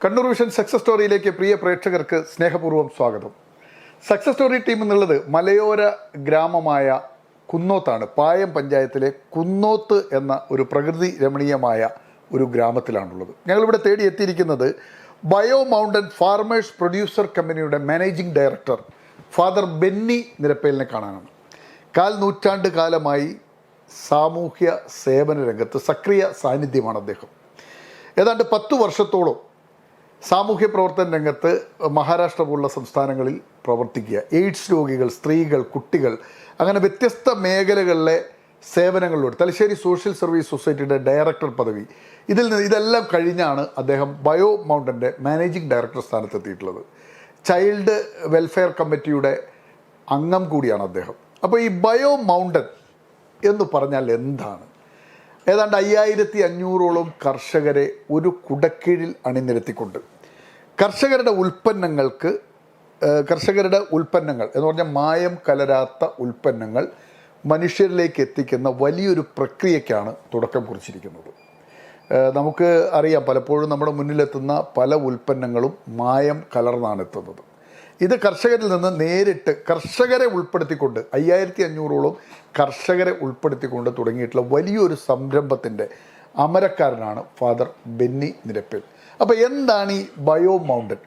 Kannur vision success സ്റ്റോറിയിലേക്ക് പ്രിയ പ്രേക്ഷകർക്ക് സ്നേഹപൂർവ്വം സ്വാഗതം. സക്സസ് സ്റ്റോറി ടീം എന്നുള്ളത് മലയോര ഗ്രാമമായ കുന്നോത്താണ്. പായം പഞ്ചായത്തിലെ കുന്നോത്ത് എന്ന ഒരു പ്രകൃതി രമണീയമായ ഒരു ഗ്രാമത്തിലാണുള്ളത്. ഞങ്ങളിവിടെ തേടി എത്തിയിരിക്കുന്നത് ബയോ മൗണ്ടൻ ഫാർമേഴ്സ് പ്രൊഡ്യൂസർ കമ്പനിയുടെ മാനേജിംഗ് ഡയറക്ടർ ഫാദർ ബെന്നി നിരപ്പേലിനെ കാണാനാണ്. 4 നൂറ്റാണ്ട് കാലമായി സാമൂഹ്യ സേവന രംഗത്ത് സക്രിയ സാന്നിധ്യമാണ് അദ്ദേഹം. ഏതാണ്ട് 10 വർഷത്തോളം സാമൂഹ്യ പ്രവർത്തന രംഗത്ത് മഹാരാഷ്ട്ര പോലുള്ള സംസ്ഥാനങ്ങളിൽ പ്രവർത്തിക്കുക. എയ്ഡ്സ് രോഗികൾ, സ്ത്രീകൾ, കുട്ടികൾ, അങ്ങനെ വ്യത്യസ്ത മേഖലകളിലെ സേവനങ്ങളിലൂടെ തലശ്ശേരി സോഷ്യൽ സർവീസ് സൊസൈറ്റിയുടെ ഡയറക്ടർ പദവി ഇതെല്ലാം കഴിഞ്ഞാണ് അദ്ദേഹം ബയോ മൗണ്ടൻ്റെ മാനേജിംഗ് ഡയറക്ടർ സ്ഥാനത്തെത്തിയിട്ടുള്ളത്. ചൈൽഡ് വെൽഫെയർ കമ്മിറ്റിയുടെ അംഗം കൂടിയാണ് അദ്ദേഹം. അപ്പോൾ ഈ ബയോ മൗണ്ടൻ എന്ന് പറഞ്ഞാൽ എന്താണ്? ഏതാണ്ട് 5500ഓളം കർഷകരെ ഒരു കുടക്കീഴിൽ അണിനിരത്തിക്കൊണ്ട് കർഷകരുടെ ഉൽപ്പന്നങ്ങൾ എന്ന് പറഞ്ഞാൽ മായം കലരാത്ത ഉൽപ്പന്നങ്ങൾ മനുഷ്യരിലേക്ക് എത്തിക്കുന്ന വലിയൊരു പ്രക്രിയയ്ക്കാണ് തുടക്കം കുറിച്ചിരിക്കുന്നത്. നമുക്ക് അറിയാം, പലപ്പോഴും നമ്മുടെ മുന്നിലെത്തുന്ന പല ഉൽപ്പന്നങ്ങളും മായം കലർന്നാണ് എത്തുന്നത്. ഇത് കർഷകരിൽ നിന്ന് നേരിട്ട് കർഷകരെ ഉൾപ്പെടുത്തിക്കൊണ്ട് 5500ഓളം കർഷകരെ ഉൾപ്പെടുത്തിക്കൊണ്ട് തുടങ്ങിയിട്ടുള്ള വലിയൊരു സംരംഭത്തിൻ്റെ അമരക്കാരനാണ് ഫാദർ ബെന്നി നിരപ്പേൽ. അപ്പോൾ എന്താണ് ഈ ബയോ മൗണ്ടൻ?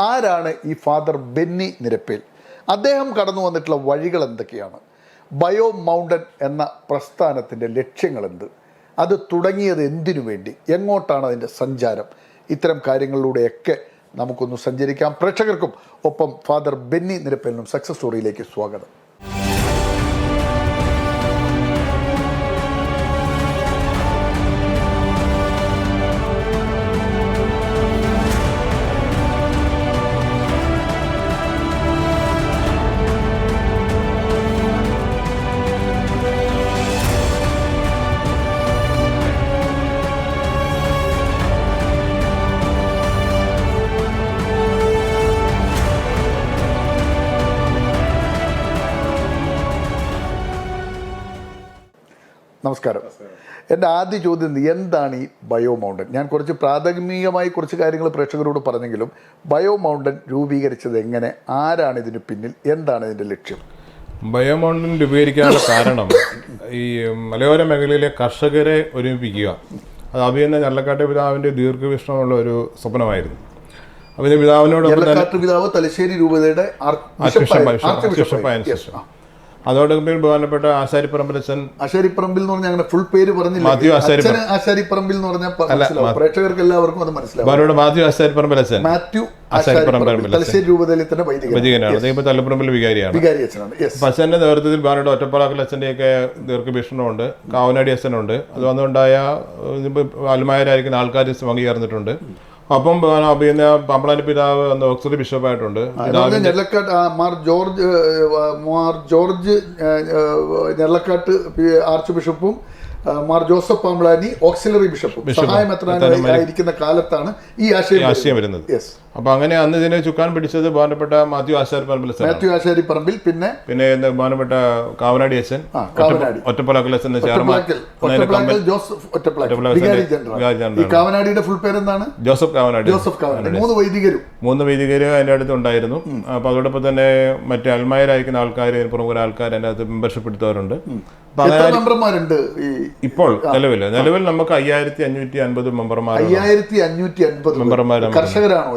ആരാണ് ഈ ഫാദർ ബെന്നി നിരപ്പേൽ? അദ്ദേഹം കടന്നു വന്നിട്ടുള്ള വഴികൾ എന്തൊക്കെയാണ്? ബയോ മൗണ്ടൻ എന്ന പ്രസ്ഥാനത്തിൻ്റെ ലക്ഷ്യങ്ങളെന്ത്? അത് തുടങ്ങിയത് എന്തിനു വേണ്ടി? എങ്ങോട്ടാണ് അതിൻ്റെ സഞ്ചാരം? ഇത്തരം കാര്യങ്ങളിലൂടെയൊക്കെ നമുക്കൊന്ന് സഞ്ചരിക്കാം. പ്രേക്ഷകർക്കും ഒപ്പം ഫാദർ ബെന്നി നിരപ്പേലിനും സക്സസ് സ്റ്റോറിയിലേക്ക് സ്വാഗതം. നമസ്കാരം. എൻ്റെ ആദ്യ ചോദ്യം, എന്താണ് ഈ ബയോ മൗണ്ടൻ? ഞാൻ കുറച്ച് പ്രാഥമികമായി കുറച്ച് കാര്യങ്ങൾ പ്രേക്ഷകരോട് പറഞ്ഞെങ്കിലും ബയോ മൗണ്ടൻ രൂപീകരിച്ചത് എങ്ങനെ? ആരാണ് ഇതിന് പിന്നിൽ? എന്താണ് ഇതിൻ്റെ ലക്ഷ്യം? ബയോ മൗണ്ടൻ രൂപീകരിക്കാനുള്ള കാരണം ഈ മലയോര മേഖലയിലെ കർഷകരെ ഒരുമിപ്പിക്കുക. അത് അഭിനന്ദ ഞല്ലക്കാട്ടെ പിതാവിൻ്റെ ദീർഘവീക്ഷണമുള്ള ഒരു സ്വപ്നമായിരുന്നു. അഭിനന്ദ പിതാവിനോട് പിതാവ് തലശ്ശേരി രൂപതയുടെ അതോടൊപ്പം ബഹുമാനപ്പെട്ട ആശാരിപ്പറമ്പിലച്ചൻ. ആശാരിപ്പറമ്പിൽ എന്ന് പറഞ്ഞാൽ അങ്ങനെ ഫുൾ പേര് പറഞ്ഞില്ല. ആശാരിപ്പറമ്പിൽ എന്ന് പറഞ്ഞാൽ പ്രേക്ഷകർക്ക് എല്ലാവർക്കും അത് മനസ്സിലാവും. മാത്യു ആശാരിപ്പറമ്പിലച്ചൻ, മാത്യു തലശ്ശേരി രൂപതയിലെ തന്നെ വൈദികനാണ്. ഇപ്പൊ തലപ്പറമ്പിൽ വികാരിയാണ്. അച്ഛന്റെ നേതൃത്വത്തിൽ ബാനയുടെ ഒറ്റപ്പാലാക്കൽ അച്ഛൻ്റെയൊക്കെ ദീർഘഭീഷണമുണ്ട്. കാവനാടി അച്ഛനുണ്ട്. അത് വന്നുകൊണ്ടായ അൽമായരായിരിക്കുന്ന ആൾക്കാർ അംഗീകർന്നിട്ടുണ്ട്. അപ്പം പിന്നെ പാമ്പളാനി പിതാവ് ഓക്സിലറി ബിഷപ്പായിട്ടുണ്ട്. മാർ ജോർജ് ഞെർലക്കാട്ട് ആർച്ച് ബിഷപ്പും മാർ ജോസഫ് പാമ്പളാനി ഓക്സിലറി ബിഷപ്പും സഹായമെത്രാനായിരിക്കുന്ന കാലത്താണ് ഈ ആശയം വരുന്നത്. അപ്പൊ അങ്ങനെ അന്ന് ഇതിനെ ചുക്കാൻ പിടിച്ചത് ബഹുമാനപ്പെട്ട മാത്യു ആശാരിപ്പറമ്പിൽ, പിന്നെ ബഹുമാനപ്പെട്ട കാവനാടി അച്ഛൻ, ഒറ്റപ്പാലാക്കൽ അച്ഛൻ, കാവനാടിയുടെ ഫുൾ പേരെന്താണ്? ജോസഫ് കാവനാടി. 3 വൈദികര് അതിന്റെ അടുത്ത് ഉണ്ടായിരുന്നു. അപ്പൊ അതോടൊപ്പം തന്നെ മറ്റേ അൽമായരായിരിക്കുന്ന ആൾക്കാർ, പ്രമുഖ ആൾക്കാർ അതിന്റെ അകത്ത് മെമ്പർഷിപ്പ് എടുത്തവരുണ്ട്. മെമ്പർമാരുണ്ട് ഇപ്പോൾ നിലവിൽ നമുക്ക് 5550 മെമ്പർമാർ. 5550 കർഷകരാണോ?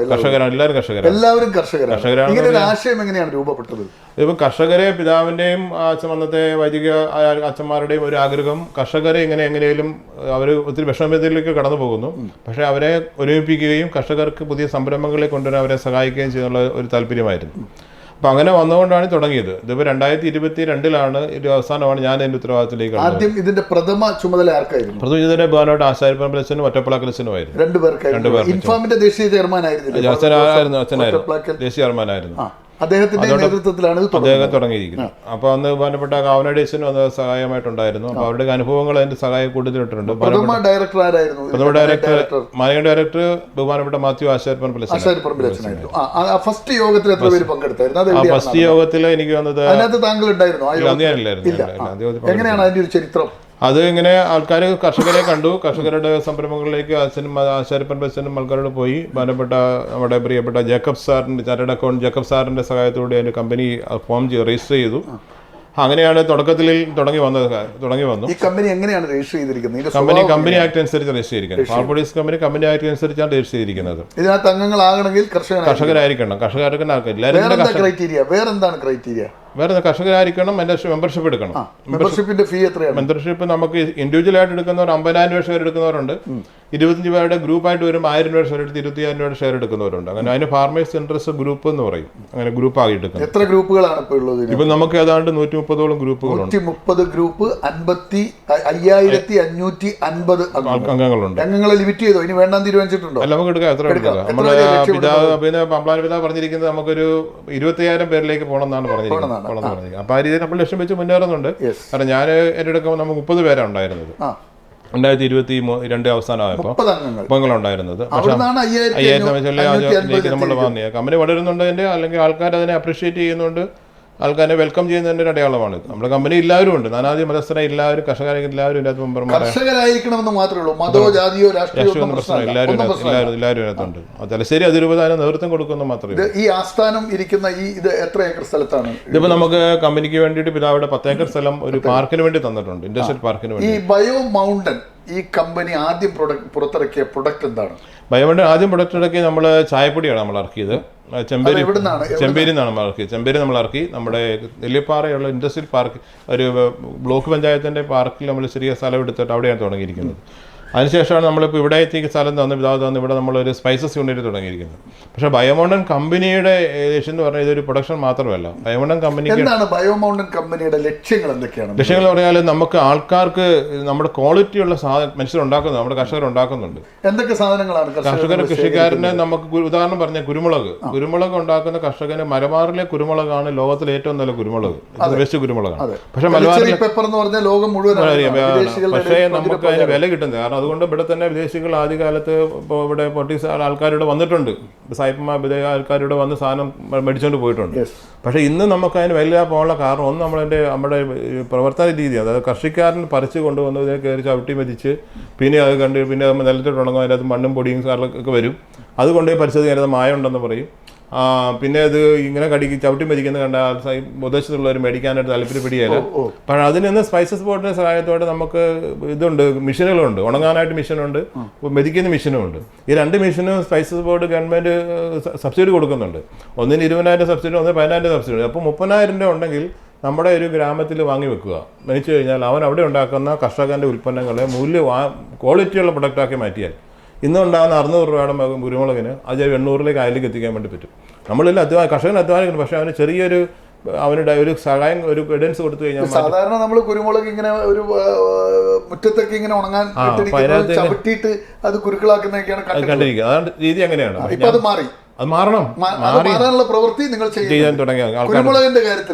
എല്ലാവരും കർഷകരാണ്. ആശയം എങ്ങനെയാണ് രൂപപ്പെട്ടത്? ഇപ്പം കർഷകരെ പിതാവിന്റെയും അന്നത്തെ വൈദിക അച്ഛന്മാരുടെയും ഒരു ആഗ്രഹം, കർഷകരെ എങ്ങനെയും അവർ ഒത്തിരി വിഷമത്തിലേക്ക് കടന്നു പോകുന്നു, പക്ഷെ അവരെ ഒരുമിപ്പിക്കുകയും കർഷകർക്ക് പുതിയ സംരംഭങ്ങളെ കൊണ്ടുവരാൻ അവരെ സഹായിക്കുകയും ചെയ്യുന്നുള്ള ഒരു താല്പര്യമായിരുന്നു. അപ്പം അങ്ങനെ വന്നുകൊണ്ടാണ് തുടങ്ങിയത്. ഇതിപ്പോൾ 2022 ഇത് അവസാനമാണ് ഞാൻ അതിന്റെ ഉത്തരവാദിത്തത്തിലേക്ക്. ആദ്യം ഇതിന്റെ പ്രഥമ ചുമതല ആർക്കായിരുന്നു? പ്രഥമ ചുമതല ബഹുമാനപ്പെട്ട ആശാരിപ്പറമ്പിലച്ചനും ഒറ്റപ്പാലാക്കലച്ചനുമായിരുന്നു. രണ്ടുപേർക്കായിരുന്നു. ഇൻഫാമിന്റെ ദേശീയ ചെയർമാനായിരുന്നു. ദേശീയ ചെയർമാനായിരുന്നു. അദ്ദേഹത്തിന്റെ നേതൃത്വത്തിലാണ് അദ്ദേഹം തുടങ്ങിയിരിക്കുന്നത്. അപ്പൊ അന്ന് ബഹുമാനപ്പെട്ട കാവനാടേശനും അത് സഹായമായിട്ടുണ്ടായിരുന്നു. അപ്പൊ അവരുടെ അനുഭവങ്ങൾ അതിന്റെ സഹായം കൂടുതലിട്ടുണ്ട്. പ്രഥമ ഡയറക്ടർ മാനേജിംഗ് ഡയറക്ടർ ബഹുമാനപ്പെട്ട മാത്യു ആശാരിപ്പറമ്പിലച്ചനായിരുന്നു. ഫസ്റ്റ് യോഗത്തിൽ എത്ര പേര് പങ്കെടുത്തായിരുന്നു? ഫസ്റ്റ് യോഗത്തിൽ എനിക്ക് വന്നത് താങ്കൾ ഉണ്ടായിരുന്നു. എങ്ങനെയാണ് അതിന്റെ ഒരു ചരിത്രം? അത് ഇങ്ങനെ ആൾക്കാർ കർഷകരെ കണ്ടു, കർഷകരുടെ സംരംഭങ്ങളിലേക്ക് അച്ഛനും ആശാരിപ്പൻ ബസ്സിനും ആൾക്കാരോട് പോയി ബന്ധപ്പെട്ട നമ്മുടെ പ്രിയപ്പെട്ട ജേക്കബ് സാറിൻ്റെ ചാർട്ടേഡ് അക്കൗണ്ട് ജേക്കബ് സാറിൻ്റെ സഹായത്തോടെ അതിൻ്റെ കമ്പനി ഫോം രജിസ്റ്റർ ചെയ്തു. അങ്ങനെയാണ് തുടക്കത്തിൽ തുടങ്ങി വന്നു. ഈ കമ്പനി എങ്ങനെയാണ് രജിസ്റ്റർ ചെയ്തിരിക്കുന്നത്? കമ്പനി ആക്ട് അനുസരിച്ച് രജിസ്റ്റർ ചെയ്തിരിക്കുന്നത്. ഫാം പ്രൊഡ്യൂസ് കമ്പനി ആക്ട് അനുസരിച്ചാണ് രജിസ്റ്റർ ചെയ്തിരിക്കുന്നത്. ഇതിനകത്ത് അംഗങ്ങളാകണമെങ്കിൽ കർഷകരായിരിക്കണം. വേറെന്താണ് ക്രൈറ്റീരിയ? വേറെ കർഷകരായിരിക്കണം, മെമ്പർഷിപ്പ് എടുക്കണം. മെമ്പർഷിപ്പിന്റെ ഫീ എത്രയാണ്? മെമ്പർഷിപ്പ് നമുക്ക് ഇൻഡിവിജ്വൽ ആയിട്ട് എടുക്കുന്നവർ 50,000 രൂപ ഷെയർ എടുക്കുന്നവരുണ്ട്. 25 രൂപയുടെ ഗ്രൂപ്പായിട്ട് വരുമ്പോൾ 1,000 രൂപ ഷെയർ എടുത്ത് 25,000 രൂപയുടെ ഷെയർ എടുക്കുന്നവരുണ്ട്. അങ്ങനെ അതിന് ഫാർമേഴ്സ് ഇൻട്രസ്റ്റ് ഗ്രൂപ്പ് എന്ന് പറയും. അങ്ങനെ ഗ്രൂപ്പ് ആയി എടുക്കുന്നത്. എത്ര ഗ്രൂപ്പുകളാണ് ഇപ്പോൾ ഉള്ളത്? ഇപ്പൊ നമുക്ക് ഏതാണ്ട് 130ഓളം ഗ്രൂപ്പുകളുണ്ട്. 130 ഗ്രൂപ്പ്, 55,550 അംഗങ്ങളുണ്ട്. അംഗങ്ങളെ ലിമിറ്റ് ചെയ്തോ? ഇനി വേണ്ടാന്ന് തീരുമാനിച്ചിട്ടുണ്ടോ? അല്ല, നമുക്ക് എടുക്കാം. എത്ര എടുക്കാം? നമ്മുടെ പമ്പ്ലാൻ പിതാവ് പറഞ്ഞിരിക്കുന്നത് നമുക്കൊരു 25,000 പേരിലേക്ക് പോകണം എന്നാണ് പറഞ്ഞിരിക്കുന്നത്. അപ്പൊ ആ രീതിയിൽ നമ്മൾ ലക്ഷ്യം വെച്ച് മുന്നേറുന്നുണ്ട്. കാരണം ഞാൻ എൻ്റെ എടുക്കുമ്പോൾ നമുക്ക് 30 പേരാണ് ഉണ്ടായിരുന്നത് 2022 അവസാനമായപ്പോൾ അംഗങ്ങളുണ്ടായിരുന്നത്. പക്ഷേ 5,000 നമ്മൾ വാങ്ങിയ കമ്പനി വളരുന്നുണ്ട്, അല്ലെങ്കിൽ ആൾക്കാർ അതിനെ അപ്രീഷിയേറ്റ് ചെയ്യുന്നുണ്ട്, ആൾക്കാരെ വെൽക്കം ചെയ്യുന്നതിന്റെ അടയാളമാണ്. നമ്മുടെ കമ്പനി എല്ലാവരും ഉണ്ട്, നാനാജി മതസ്ഥരെ എല്ലാവരും, കർഷകരെ എല്ലാവരും ഇതിനകത്ത് മെമ്പർമാരായിരിക്കണമെന്ന് മാത്രമേ ഉള്ളൂ. മതമോ ജാതിയോ രാഷ്ട്രീയമോ പ്രശ്നം എല്ലാവരും ഇതിനകത്തുണ്ട്. തലശ്ശേരി അതിരൂപതാനം നേതൃത്വം കൊടുക്കുന്നു മാത്രമേ. ഈ ആസ്ഥാനം ഇരിക്കുന്ന ഇത് എത്ര ഏക്കർ സ്ഥലത്താണ്? ഇതിപ്പോ നമുക്ക് കമ്പനിക്ക് വേണ്ടിയിട്ട് പിതാവിടെ 10 ഏക്കർ സ്ഥലം ഒരു പാർക്കിന് വേണ്ടി തന്നിട്ടുണ്ട്, ഇൻഡസ്ട്രിയൽ പാർക്കിന് വേണ്ടി. ഈ ബയോ മൗണ്ടൻ ഈ കമ്പനി ആദ്യം പുറത്തിറക്കിയ പ്രൊഡക്റ്റ് എന്താണ്? ബയോമൗണ്ടൻ ആദ്യം പ്രൊഡക്റ്റ് ഇറക്കി നമ്മൾ ചായപ്പൊടിയാണ് നമ്മൾ ഇറക്കിയത്. ചെമ്പേരി നിന്നാണ് നമ്മൾ ഇറക്കി. ചെമ്പേരി നമ്മൾ ഇറക്കി നമ്മുടെ നെല്ലിപ്പാറയുള്ള ഇൻഡസ്ട്രിയൽ പാർക്ക്, ഒരു ബ്ലോക്ക് പഞ്ചായത്തിന്റെ പാർക്കിൽ നമ്മൾ ചെറിയ സ്ഥലം എടുത്തിട്ട് അവിടെയാണ് തുടങ്ങിയിരിക്കുന്നത്. അതിനുശേഷമാണ് നമ്മളിപ്പോൾ ഇവിടെ എത്തിയ സ്ഥലം തന്നു ഇവിടെ നമ്മളൊരു സ്പൈസസ് യൂണിറ്റ് തുടങ്ങിയിരിക്കുന്നത്. പക്ഷേ ബയോമൗണ്ടൻ കമ്പനിയുടെ ലക്ഷ്യം എന്ന് പറഞ്ഞാൽ ഇതൊരു പ്രൊഡക്ഷൻ മാത്രമല്ല. ബയോമൗണ്ടൻ കമ്പനിയുടെ ലക്ഷ്യങ്ങൾ എന്തൊക്കെയാണ്? ലക്ഷ്യങ്ങൾ പറഞ്ഞാൽ നമുക്ക് ആൾക്കാർക്ക് നമ്മുടെ ക്വാളിറ്റിയുള്ള മനുഷ്യർ ഉണ്ടാക്കുന്നു, നമ്മുടെ കർഷകർ ഉണ്ടാക്കുന്നുണ്ട്. എന്തൊക്കെ സാധനങ്ങളാണ് കൃഷിക്കാരന് നമുക്ക് ഉദാഹരണം പറഞ്ഞ കുരുമുളക് ഉണ്ടാക്കുന്ന കർഷകന് മലബാറിലെ കുരുമുളകാണ് ലോകത്തിലെ ഏറ്റവും നല്ല കുരുമുളക്, ബെസ്റ്റ് കുരുമുളകാണ്. പക്ഷെ മലബാറിലെ പക്ഷേ നമുക്ക് അതിന് വില കിട്ടുന്നത്. കാരണം അതുകൊണ്ട് ഇവിടെ തന്നെ വിദേശികൾ ആദ്യകാലത്ത് ഇപ്പോൾ ഇവിടെ പോർട്ടീസ് ആൾക്കാരിവിടെ വന്നിട്ടുണ്ട്, സായിപ്പന്മാർ ആൾക്കാരിവിടെ വന്ന് സാധനം മേടിച്ചുകൊണ്ട് പോയിട്ടുണ്ട്. പക്ഷേ ഇന്ന് നമുക്ക് അതിന് വലിയ പോകാനുള്ള കാരണം ഒന്ന് നമ്മുടെ പ്രവർത്തന രീതി, അതായത് കൃഷിക്കാരൻ പറിച്ചു കൊണ്ടുവന്ന് ഇതിനെ കയറി ചവിട്ടി മതിച്ച് പിന്നെ അത് പിന്നെ നിലത്തിട്ട് ഉണങ്ങും, അതിനകത്ത് മണ്ണും പൊടിയും ഒക്കെ വരും. അതുകൊണ്ട് പരിസ്ഥിതി അതിനകത്ത് മായം ഉണ്ടെന്ന് പറയും. പിന്നെ അത് ഇങ്ങനെ ചവിട്ടി മരിക്കുന്ന കണ്ട ഉദ്ദേശത്തുള്ളവർ മേടിക്കാനായിട്ട് താല്പര്യപ്പെടുകയില്ല. പക്ഷേ അതിൽ നിന്ന് സ്പൈസസ് ബോർഡിന്റെ സഹായത്തോടെ നമുക്ക് ഇതുണ്ട്, മെഷീനുകളുണ്ട്, ഉണങ്ങാനായിട്ട് മെഷീനുണ്ട്, മെതിക്കുന്ന മെഷീനുമുണ്ട്. ഈ 2 മെഷീനും സ്പൈസസ് ബോർഡ് ഗവൺമെന്റ് സബ്സിഡി കൊടുക്കുന്നുണ്ട്. ഒന്നിന് 20,000 സബ്സിഡി, ഒന്ന് 15,000 സബ്സിഡി. അപ്പോൾ 30,000 രൂപ ഉണ്ടെങ്കിൽ നമ്മുടെ ഒരു ഗ്രാമത്തിൽ വാങ്ങി വെക്കുക. വെച്ച് കഴിഞ്ഞാൽ അവൻ അവിടെ ഉണ്ടാക്കുന്ന കർഷകന്റെ ഉൽപ്പന്നങ്ങളെ ക്വാളിറ്റിയുള്ള പ്രൊഡക്റ്റാക്കി മാറ്റിയാൽ ഇന്നുണ്ടാകുന്ന 600 രൂപയുടെ കുരുമുളകിന് അത് 800ലേക്ക് അതിലേക്ക് എത്തിക്കാൻ വേണ്ടി പറ്റും. നമ്മളിൽ കർഷകന് അധ്വാനിക്കുന്നു, പക്ഷെ അവന് ചെറിയൊരു അവരുടെ ഒരു സഹായം, ഒരു ഗൈഡൻസ് കൊടുത്തു കഴിഞ്ഞാൽ. സാധാരണ നമ്മൾ കുരുമുളക് ഇങ്ങനെ ഒരു മുറ്റത്തൊക്കെ ഇങ്ങനെ ഉണങ്ങാൻ ചവിട്ടിയിട്ട് അത് കുരുക്കളാക്കുന്നതൊക്കെയാണ് കണ്ടിരിക്കുന്നത്. അതാണ് രീതി. അങ്ങനെയാണ്. ഇപ്പൊ അത് മാറി. അത് മാറാനുള്ള പ്രവൃത്തി നിങ്ങൾ ചെയ്യാൻ തുടങ്ങിയ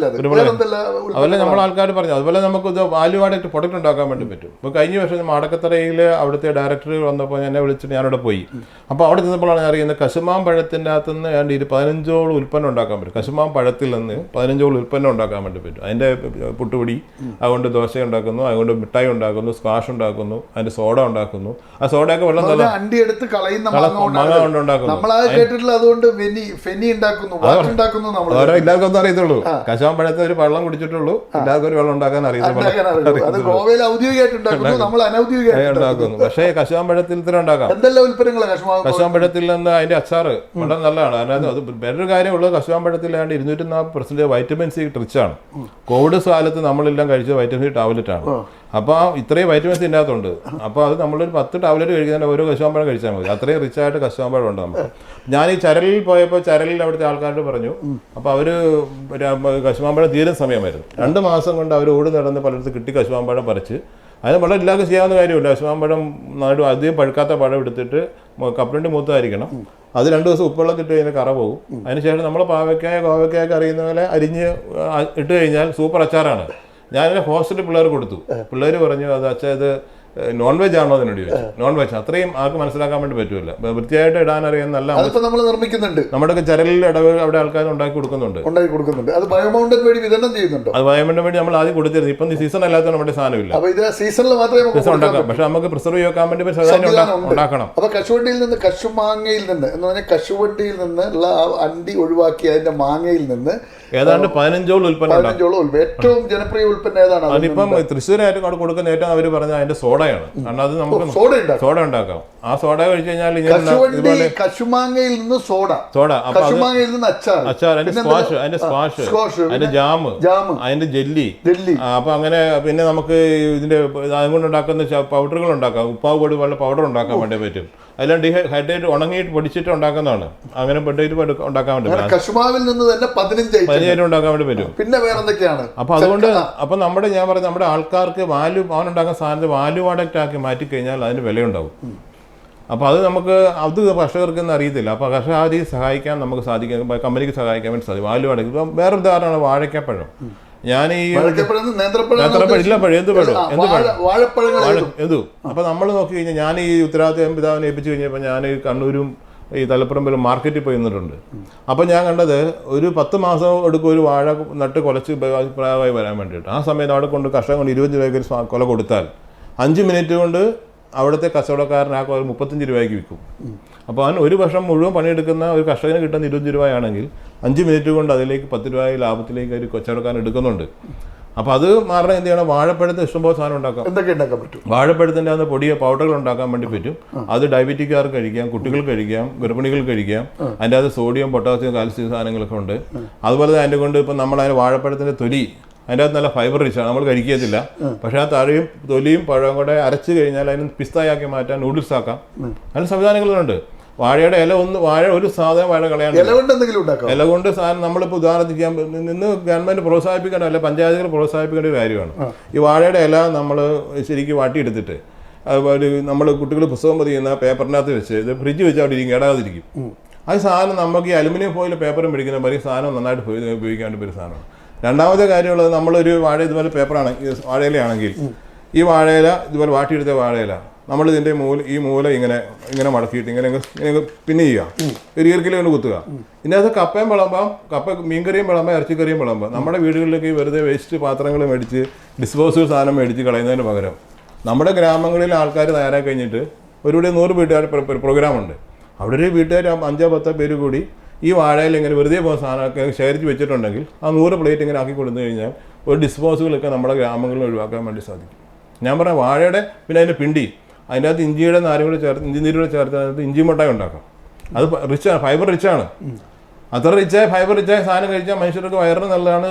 അതുപോലെ നമ്മൾ ആൾക്കാർ പറഞ്ഞു. അതുപോലെ നമുക്ക് ഇത് വാല്യൂ ആഡഡ് പ്രൊഡക്റ്റ് ഉണ്ടാക്കാൻ വേണ്ടി പറ്റും. ഇപ്പോൾ കഴിഞ്ഞ വർഷം മാടക്കത്തറയിൽ അവിടുത്തെ ഡയറക്ടർ വന്നപ്പോൾ എന്നെ വിളിച്ചിട്ട് ഞാനവിടെ പോയി. അപ്പോൾ അവിടെ നിന്നപ്പോഴാണ് ഞാൻ അറിയുന്നത് കശുമാം പഴത്തിൻ്റെ അകത്ത് നിന്ന് ഏതാണ്ട് 15ഓളം ഉൽപ്പന്നം ഉണ്ടാക്കാൻ പറ്റും. കശുമാം പഴത്തിൽ നിന്ന് 15ഓളം ഉൽപ്പന്നം ഉണ്ടാക്കാൻ വേണ്ടി പറ്റും. അതിൻ്റെ പുട്ടുപൊടി, അതുകൊണ്ട് ദോശ ഉണ്ടാക്കുന്നു, അതുകൊണ്ട് മിഠായി ഉണ്ടാക്കുന്നു, സ്ക്വാഷ് ഉണ്ടാക്കുന്നു, അതിൻ്റെ സോഡ ഉണ്ടാക്കുന്നു. ആ സോഡയൊക്കെ വെള്ളം നല്ല മാങ്ങ കൊണ്ട് ഉണ്ടാക്കുന്നു. എല്ലാവർക്കും ഒന്നും അറിയത്തുള്ളൂ. കശുമാം പഴത്തെ ഒരു വെള്ളം കുടിച്ചിട്ടുള്ളൂ, എല്ലാവർക്കും ഒരു വെള്ളം ഉണ്ടാക്കാൻ അറിയുന്നു. പക്ഷേ കശുമാം പഴത്തിൽ തന്നെ ഉണ്ടാക്കാം. കശുമാം പഴത്തിൽ നിന്ന് അതിന്റെ അച്ചാറ് വളരെ നല്ലതാണ്. അതായത് അത് വേറൊരു കാര്യമുള്ളത്, കശുമാം പഴത്തിൽ ഏതാണ്ട് 240% വൈറ്റമിൻ സി റിച്ച് ആണ്. കോവിഡ് കാലത്ത് നമ്മളെല്ലാം കഴിച്ചത് വൈറ്റമിൻ സി ടാബ്ലറ്റ് ആണ്. അപ്പോൾ ഇത്രയും വൈറ്റമിൻസ് ഇതിനകത്തുണ്ട്. അപ്പോൾ അത് നമ്മളൊരു 10 ടാബ്ലറ്റ് കഴിക്കുന്നതിന് ഓരോ കശുമാമ്പഴം കഴിച്ചാൽ മതി. അത്രയും റിച്ച് ആയിട്ട് കശുമാമ്പഴം ഉണ്ട് നമുക്ക്. ഞാൻ ഈ ചരലിൽ പോയപ്പോൾ ചരലിൽ അവിടുത്തെ ആൾക്കാരോട് പറഞ്ഞു. അപ്പോൾ അവർ കശുമാമ്പഴം തീരുന്ന സമയമായിരുന്നു. 2 മാസം കൊണ്ട് അവർ ഓടി നടന്ന് പലയിടത്ത് കിട്ടി കശുമാമ്പഴം പറിച്ച്. അതിന് വളരെ എല്ലാവർക്കും ചെയ്യാവുന്ന കാര്യമില്ല. കശുമാമ്പഴം അധികം പഴുക്കാത്ത പഴം എടുത്തിട്ട് കപ്പലണ്ടി മൂത്തതായിരിക്കണം. അത് 2 ദിവസം ഉപ്പുവെള്ളം ഇട്ട് കഴിഞ്ഞാൽ കറ പോകും. അതിനുശേഷം നമ്മൾ കോവയ്ക്കായൊക്കെ അറിയുന്ന പോലെ അരിഞ്ഞ് ഇട്ട് കഴിഞ്ഞാൽ സൂപ്പർ അച്ചാറാണ്. ഞാനിങ്ങനെ ഹോസ്റ്റലിൽ പിള്ളേർ കൊടുത്തു. പിള്ളേർ പറഞ്ഞു അത് അച്ഛാ ഇത് നോൺ വെജ് ആണോ അതിനോട് ചോദിച്ചു. നോൺ വെജ് അത്രയും ആൾക്ക് മനസ്സിലാക്കാൻ വേണ്ടി പറ്റുമല്ല. വൃത്തിയായിട്ട് ഇടാൻ അറിയാൻ നല്ല നമ്മൾ നിർമ്മിക്കുന്നുണ്ട്. നമ്മുടെ ചരലിൽ അവിടെ ആൾക്കാർ ഉണ്ടാക്കി കൊടുക്കുന്നുണ്ട്. അത് ബയോമൗണ്ടൻ വഴി വിതരണം ചെയ്യുന്നുണ്ട്. അത് ബയോമൗണ്ടൻ വഴി നമ്മൾ ആദ്യം കൊടുത്തിരുന്നു. ഇപ്പം സീസൺ അല്ലാത്ത നമ്മുടെ സാധനമില്ല. സീസണിൽ മാത്രമേ ഉണ്ടാക്കാം. പക്ഷെ നമുക്ക് പ്രിസർവ് ചെയ്യാൻ വേണ്ടി ഉണ്ടാക്കണം. അപ്പൊ കശുവണ്ടിയിൽ നിന്ന് കശുമാങ്ങയിൽ നിന്ന് എന്ന് പറഞ്ഞാൽ കശുവണ്ടിയിൽ നിന്നുള്ള ആ അണ്ടി ഒഴിവാക്കി അതിന്റെ മാങ്ങയിൽ നിന്ന് ഏതാണ്ട് 15 ഉൽപ്പന്നം. ഏറ്റവും ജനപ്രിയ ഉൽപ്പന്നം ഏതാണ്? അതിപ്പം തൃശ്ശൂരായിട്ട് അവിടെ കൊടുക്കുന്ന ഏറ്റവും അവര് പറഞ്ഞ അതിന്റെ സോഡയാണ്. കാരണം അത് നമുക്ക് സോഡ ഉണ്ടാക്കാം. ആ സോഡ കഴിച്ചു കഴിഞ്ഞാൽ കശുമാങ്ങയിൽ നിന്ന് സോഡ, കശുമാങ്ങയിൽ നിന്ന് അച്ചാർ, അതിന്റെ സ്ക്വാഷ്, അതിന്റെ ജാമ്, അതിന്റെ ജെല്ലി. അപ്പൊ അങ്ങനെ പിന്നെ നമുക്ക് ഇതിന്റെ അതുകൊണ്ടുണ്ടാക്കുന്ന പൗഡറുകൾ ഉണ്ടാക്കാം. ഉപ്പാവ് പൊടി പോലെ പൗഡർ ഉണ്ടാക്കാൻ വേണ്ടി പറ്റും. അതെല്ലാം ഡീഹൈഡ്രേറ്റ് ഉണങ്ങിയിട്ട് പൊടിച്ചിട്ട് ഉണ്ടാക്കുന്നതാണ്. അങ്ങനെ പൊടിയിട്ട് ഉണ്ടാക്കാൻ വേണ്ടി കശുമാവിൽ നിന്ന് തന്നെ 15 ഉണ്ടാക്കാൻ വേണ്ടി പറ്റും. പിന്നെ വേറെ എന്തൊക്കെയാണ്? അപ്പൊ അതുകൊണ്ട് അപ്പൊ ഞാൻ പറഞ്ഞ നമ്മുടെ ആൾക്കാർക്ക് അവനുണ്ടാക്കുന്ന സാധനത്തെ വാല്യൂ പ്രോഡക്റ്റ് ആക്കി മാറ്റിക്കഴിഞ്ഞാൽ അതിന് വിലയുണ്ടാവും. അപ്പോൾ അത് നമുക്ക് അത് കർഷകർക്കൊന്നും അറിയത്തില്ല. അപ്പോൾ കർഷകരെ സഹായിക്കാൻ നമുക്ക് സാധിക്കും, കമ്പനിക്ക് സഹായിക്കാൻ വേണ്ടി സാധിക്കും. Value product. ഇപ്പം വേറെ ഉദാഹരണമാണ് വാഴക്കപ്പഴം. ഞാൻ ഈ അപ്പൊ നമ്മൾ നോക്കി കഴിഞ്ഞാൽ ഞാൻ ഈ ഉത്തരവാദിത്വം പിതാവിനെ ഏൽപ്പിച്ചു കഴിഞ്ഞപ്പോൾ ഞാൻ ഈ കണ്ണൂരും ഈ തലപ്പുറമ്പിലും മാർക്കറ്റിൽ പോയി നിന്നിട്ടുണ്ട്. അപ്പം ഞാൻ കണ്ടത് ഒരു 10 മാസം എടുക്കും ഒരു വാഴ നട്ട് കുലച്ച് പ്രായമായി വരാൻ വേണ്ടിയിട്ട്. ആ സമയത്ത് അവിടെ കൊണ്ട് കർഷകൻ കൊണ്ട് 20 രൂപയ്ക്ക് കൊല കൊടുത്താൽ 5 മിനിറ്റ് കൊണ്ട് അവിടുത്തെ കച്ചവടക്കാരൻ ആ 35 രൂപയ്ക്ക് വിൽക്കും. അപ്പോൾ അവൻ ഒരു വർഷം മുഴുവൻ പണിയെടുക്കുന്ന ഒരു കർഷകന് കിട്ടുന്ന 20 രൂപയാണെങ്കിൽ 5 മിനിറ്റ് കൊണ്ട് അതിലേക്ക് 10 രൂപ ലാഭത്തിലേക്ക് ഒരു കച്ചവടക്കാരൻ എടുക്കുന്നുണ്ട്. അപ്പോൾ അത് മാറണം. എന്ത് ചെയ്യണം? വാഴപ്പഴത്തെ ഇഷ്ടംപോലെ സാധനം ഉണ്ടാക്കാം. എന്തൊക്കെ ഉണ്ടാക്കാൻ പറ്റും? വാഴപ്പഴത്തിൻ്റെ അന്ന് പൊടിയ പൗഡറുകൾ ഉണ്ടാക്കാൻ വേണ്ടി പറ്റും. അത് ഡയബറ്റിക്കാർക്ക് കഴിക്കാം, കുട്ടികൾ കഴിക്കാം, ഗർഭിണികൾ കഴിക്കാം. അതിൻ്റെ അത് സോഡിയം, പൊട്ടാസ്യം, കാൽസ്യം സാധനങ്ങളൊക്കെ ഉണ്ട്. അതുപോലെ തന്നെ അതിൻ്റെ കൊണ്ട് ഇപ്പം നമ്മൾ അതിന് വാഴപ്പഴത്തിൻ്റെ തൊലി അതിൻ്റെ അകത്ത് നല്ല ഫൈബർ റിച്ചാണ്, നമ്മൾ കഴിക്കത്തില്ല. പക്ഷേ ആ താഴെയും തൊലിയും പഴവും കൂടെ അരച്ച് കഴിഞ്ഞാൽ അതിന് പിസ്തായാക്കി മാറ്റാൻ നൂഡിൽസ് ആക്കാം. അതിന് സംവിധാനങ്ങളുണ്ട്. വാഴയുടെ വാഴ ഒരു സാധനം വാഴ കളയാണ്ട് ഇല കൊണ്ട് സാധനം നമ്മളിപ്പോൾ ഉദാഹരണത്തിന് നിന്ന് ഗവൺമെൻറ് പ്രോത്സാഹിപ്പിക്കേണ്ട അല്ല പഞ്ചായത്തുകൾ പ്രോത്സാഹിപ്പിക്കേണ്ട ഒരു കാര്യമാണ്. ഈ വാഴയുടെ ഇല നമ്മൾ ശരിക്കും വാട്ടിയെടുത്തിട്ട് അതുപോലെ നമ്മൾ കുട്ടികൾ പുസ്തകം പതിയുന്ന പേപ്പറിനകത്ത് വെച്ച് ഇത് ഫ്രിഡ്ജ് വെച്ച് അവിടെ ഇരിക്കും, ഇടാതിരിക്കും. അത് സാധനം നമുക്ക് ഈ അലുമിനിയം ഫോയിൽ പേപ്പറും പിടിക്കുന്ന പോലെ സാധനം നന്നായിട്ട് ഉപയോഗിക്കാൻ വേണ്ടി ഒരു സാധനമാണ്. രണ്ടാമത്തെ കാര്യമുള്ളത്, നമ്മളൊരു വാഴ ഇതുപോലെ പേപ്പറാണ് വാഴയിലയാണെങ്കിൽ ഈ വാഴയില ഇതുപോലെ വാട്ടിയെടുത്ത വാഴയില നമ്മൾ ഇതിൻ്റെ ഈ മൂല ഇങ്ങനെ മടക്കിയിട്ട് ഇങ്ങനെ പിന്നെ ചെയ്യുക, ഒരു ഈർക്കിൽ കൊണ്ട് കുത്തുക. ഇതിനകത്ത് കപ്പയും വിളമ്പാം, മീൻകറിയും വിളമ്പാം, ഇറച്ചിക്കറിയും വിളമ്പാം. നമ്മുടെ വീടുകളിലേക്ക് വെറുതെ വേസ്റ്റ് പാത്രങ്ങൾ മേടിച്ച് ഡിസ്പോസബിൾ സാധനം മേടിച്ച് കളയുന്നതിന് പകരം നമ്മുടെ ഗ്രാമങ്ങളിൽ ആൾക്കാർ തയ്യാറാക്കി കഴിഞ്ഞിട്ട് ഒരു 100 വീട്ടുകാർ പ്രോഗ്രാമുണ്ട്. അവിടെ ഒരു വീട്ടുകാർ 5-10 പേര് കൂടി ഈ വാഴയിൽ ഇങ്ങനെ വെറുതെ പോകുന്ന സാധനമൊക്കെ ശേഖരിച്ച് വെച്ചിട്ടുണ്ടെങ്കിൽ ആ 100 പ്ലേറ്റ് ഇങ്ങനെ ആക്കി കൊടുത്തു കഴിഞ്ഞാൽ ഒരു ഡിസ്പോസബിളൊക്കെ നമ്മുടെ ഗ്രാമങ്ങളിൽ ഒഴിവാക്കാൻ വേണ്ടി സാധിക്കും. ഞാൻ പറഞ്ഞ വാഴയുടെ പിന്നെ അതിൻ്റെ പിണ്ടി അതിൻ്റെ അകത്ത് ഇഞ്ചിയുടെ നാരും കൂടെ ചേർത്ത് ഇഞ്ചി നീരും കൂടെ ചേർത്ത് അതിനകത്ത് ഇഞ്ചി മുട്ടായി ഉണ്ടാക്കാം. അത് റിച്ചാണ്, ഫൈബർ റിച്ചാണ്. അത്ര ഫൈബർ റിച്ചായ സാധനം കഴിച്ചാൽ മനുഷ്യർക്ക് വയറിന് നല്ലതാണ്,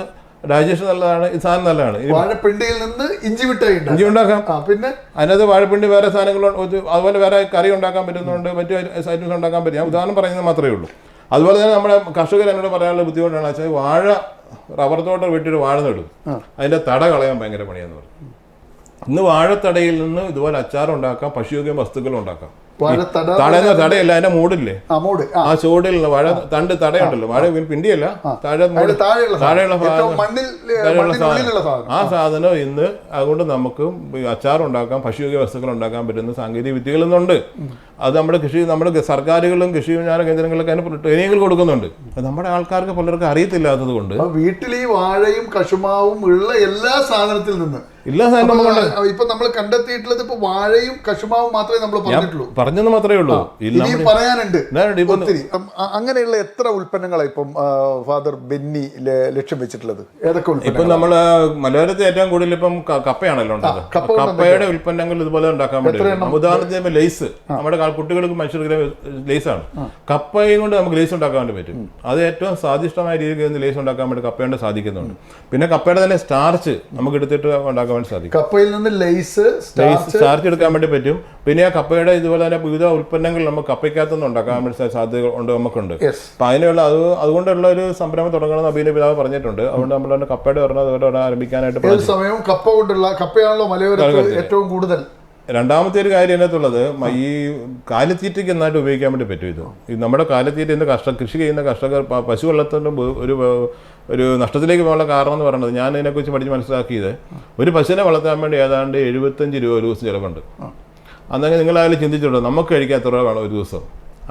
ഡൈജഷൻ നല്ലതാണ്, ഈ സാധനം നല്ലതാണ്. വാഴപ്പിണ്ടിയിൽ നിന്ന് ഇഞ്ചി ഉണ്ടാക്കാം. പിന്നെ അതിനകത്ത് വാഴപ്പിണ്ടി വേറെ സാധനങ്ങൾ അതുപോലെ വേറെ കറി ഉണ്ടാക്കാൻ പറ്റുന്നുണ്ട്, മറ്റു ഐറ്റംസ് ഉണ്ടാക്കാൻ പറ്റും. ഞാൻ ഉദാഹരണം പറയുന്നത് മാത്രമേ ഉള്ളൂ. അതുപോലെ തന്നെ നമ്മുടെ കർഷകർ എന്നോട് പറയാനുള്ള ബുദ്ധിമുട്ടാണ് വെച്ചാൽ വാഴ റബ്ബർ തോട്ടം വെട്ടിയിട്ട് വാഴ നടും, അതിൻ്റെ തട കളയാൻ ഭയങ്കര പണിയാന്ന് പറയും. ഇന്ന് വാഴത്തടയിൽ നിന്ന് ഇതുപോലെ അച്ചാറുണ്ടാക്കാം, ഭക്ഷ്യോഗ്യ വസ്തുക്കൾ ഉണ്ടാക്കാം. തടയുന്ന തടയല്ല, അതിന്റെ മൂടില്ലേ, ആ ചൂടിൽ വാഴ തണ്ട് തടയുണ്ടല്ലോ, വാഴ പിണ്ടിയല്ല, താഴെയുള്ള സാധനം. ആ സാധനം ഇന്ന് അതുകൊണ്ട് നമുക്ക് അച്ചാറുണ്ടാക്കാം, ഭക്ഷ്യോഗ്യ വസ്തുക്കൾ ഉണ്ടാക്കാൻ പറ്റുന്ന സാങ്കേതിക വിദ്യകൾ ഇന്നുണ്ട്. അത് നമ്മുടെ സർക്കാരുകളും കൃഷി വിജ്ഞാന കേന്ദ്രങ്ങളിലൊക്കെ അതിന് ട്രെയിനിങ്ങുകൾ കൊടുക്കുന്നുണ്ട്. അത് നമ്മുടെ ആൾക്കാർക്ക് പലർക്കും അറിയത്തില്ലാത്തത് കൊണ്ട് വീട്ടിൽ ഈ വാഴയും കശുമാവും ഉള്ള എല്ലാ സാധനത്തിൽ നിന്ന് ഇപ്പൊ നമ്മൾ കണ്ടെത്തിയിട്ടുള്ളത് ഇപ്പൊ വാഴയും കശുമാവും മാത്രമേ നമ്മൾ പറഞ്ഞെന്ന് മാത്രമേ ഉള്ളൂ. പറയാനുണ്ട് ഒത്തിരി. അങ്ങനെയുള്ള എത്ര ഉൽപ്പന്നങ്ങളാണ് ഇപ്പം ഫാദർ ബെന്നി ലക്ഷ്യം വെച്ചിട്ടുള്ളത്? ഏതൊക്കെ ഇപ്പൊ നമ്മള് മലയോരത്ത് ഏറ്റവും കൂടുതൽ ഇപ്പം കപ്പയാണല്ലോ ഉണ്ടാകുന്നത്. കപ്പയുടെ ഉൽപ്പന്നങ്ങൾ ഇതുപോലെ ഉണ്ടാക്കാൻ പറ്റും. ഉദാഹരണത്തിന് ലേസ്, നമ്മുടെ കുട്ടികൾക്ക് മനുഷ്യർക്ക് ലേസാണ്. കപ്പയും കൊണ്ട് നമുക്ക് ലേസ് ഉണ്ടാക്കാൻ വേണ്ടി പറ്റും. അത് ഏറ്റവും സ്വാദിഷ്ടമായ രീതിയിൽ ലേസ് ഉണ്ടാക്കാൻ വേണ്ടി കപ്പയുണ്ട് സാധിക്കുന്നുണ്ട്. പിന്നെ കപ്പയുടെ തന്നെ സ്റ്റാർച്ച് നമുക്ക് എടുത്തിട്ട് ഉണ്ടാക്കാൻ വേണ്ടി സാധിക്കും. കപ്പയിൽ നിന്ന് ലേസ് സ്റ്റാർച്ച് എടുക്കാൻ വേണ്ടി പറ്റും. പിന്നെ ആ കപ്പയുടെ ഇതുപോലെ തന്നെ വിവിധ ഉൽപ്പന്നങ്ങൾ നമുക്ക് കപ്പയ്ക്കകത്തുനിന്ന് ഉണ്ടാക്കാൻ വേണ്ടി സാധ്യത ഉണ്ട് നമുക്കുണ്ട്. അപ്പൊ അതിനുള്ള അതുകൊണ്ടുള്ള ഒരു സംരംഭം തുടങ്ങണമെന്ന് അഭിനയ പിതാവ് പറഞ്ഞിട്ടുണ്ട്. അതുകൊണ്ട് നമ്മൾ കപ്പയുടെ ആരംഭിക്കാനായിട്ട് സമയം കപ്പ കൊണ്ടുള്ള കപ്പയാണല്ലോ മലയോരത്ത് ഏറ്റവും കൂടുതൽ രണ്ടാമത്തെ ഒരു കാര്യം അതിനകത്തുള്ളത് ഈ കാലിത്തീറ്റയ്ക്ക് നന്നായിട്ട് ഉപയോഗിക്കാൻ വേണ്ടി പറ്റും ഇത്. ഈ നമ്മുടെ കാലിത്തീറ്റ ഇന്ന് കൃഷി ചെയ്യുന്ന കർഷകർ പശു വളർത്തുന്ന ഒരു നഷ്ടത്തിലേക്ക് പോകാനുള്ള കാരണം എന്ന് പറയുന്നത്, ഞാൻ ഇതിനെക്കുറിച്ച് പഠിച്ച് മനസ്സിലാക്കിയത്, ഒരു പശുവിനെ വളർത്താൻ വേണ്ടി ഏതാണ്ട് 75 രൂപ ഒരു ദിവസം ചിലവുണ്ട്. അന്നെങ്കിൽ നിങ്ങളായാലും ചിന്തിച്ചിട്ടുണ്ടോ നമുക്ക് കഴിക്കാൻ എത്ര രൂപ വേണം ഒരു ദിവസം?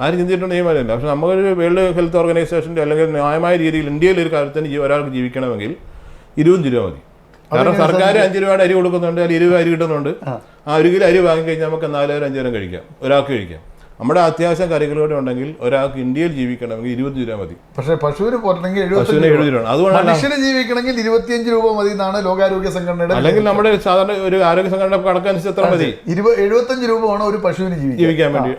ആരും ചിന്തിച്ചിട്ടുണ്ട് ഈ കാര്യമില്ല. പക്ഷെ നമുക്കൊരു വേൾഡ് ഹെൽത്ത് ഓർഗനൈസേഷൻ്റെ അല്ലെങ്കിൽ ന്യായമായ രീതിയിൽ ഇന്ത്യയിൽ ഒരു കാര്യത്തിന് ഒരാൾക്ക് ജീവിക്കണമെങ്കിൽ 20 രൂപ മതി. കാരണം സർക്കാർ 5 രൂപയുടെ അരി കൊടുക്കുന്നുണ്ട്, അല്ലെങ്കിൽ 20 അരി കിട്ടുന്നുണ്ട്. ആ 1 കിലോ അരി വാങ്ങിക്കഴിഞ്ഞാൽ നമുക്ക് 4 5 നേരം കഴിക്കാം, ഒരാൾക്ക് കഴിക്കാം. നമ്മുടെ അത്യാവശ്യം കറികളോടെ ഉണ്ടെങ്കിൽ ഒരാൾക്ക് ഇന്ത്യയിൽ ജീവിക്കണമെങ്കിൽ 20 രൂപ മതി. പക്ഷേ പശുവിന് പോരണമെങ്കിൽ 70 രൂപ. അതുകൊണ്ടാണ് മനുഷ്യന് ജീവിക്കണമെങ്കിൽ 25 രൂപ മതി എന്നാണ് ലോകാരോഗ്യ സംഘടനയുടെ. അല്ലെങ്കിൽ നമ്മുടെ സാധാരണ ഒരു ആരോഗ്യ സംഘടന കണക്കനുസരിച്ച് എത്ര മതി? 75 രൂപ വേണം ഒരു പശുവിന് ജീവിക്കാൻ വേണ്ടി.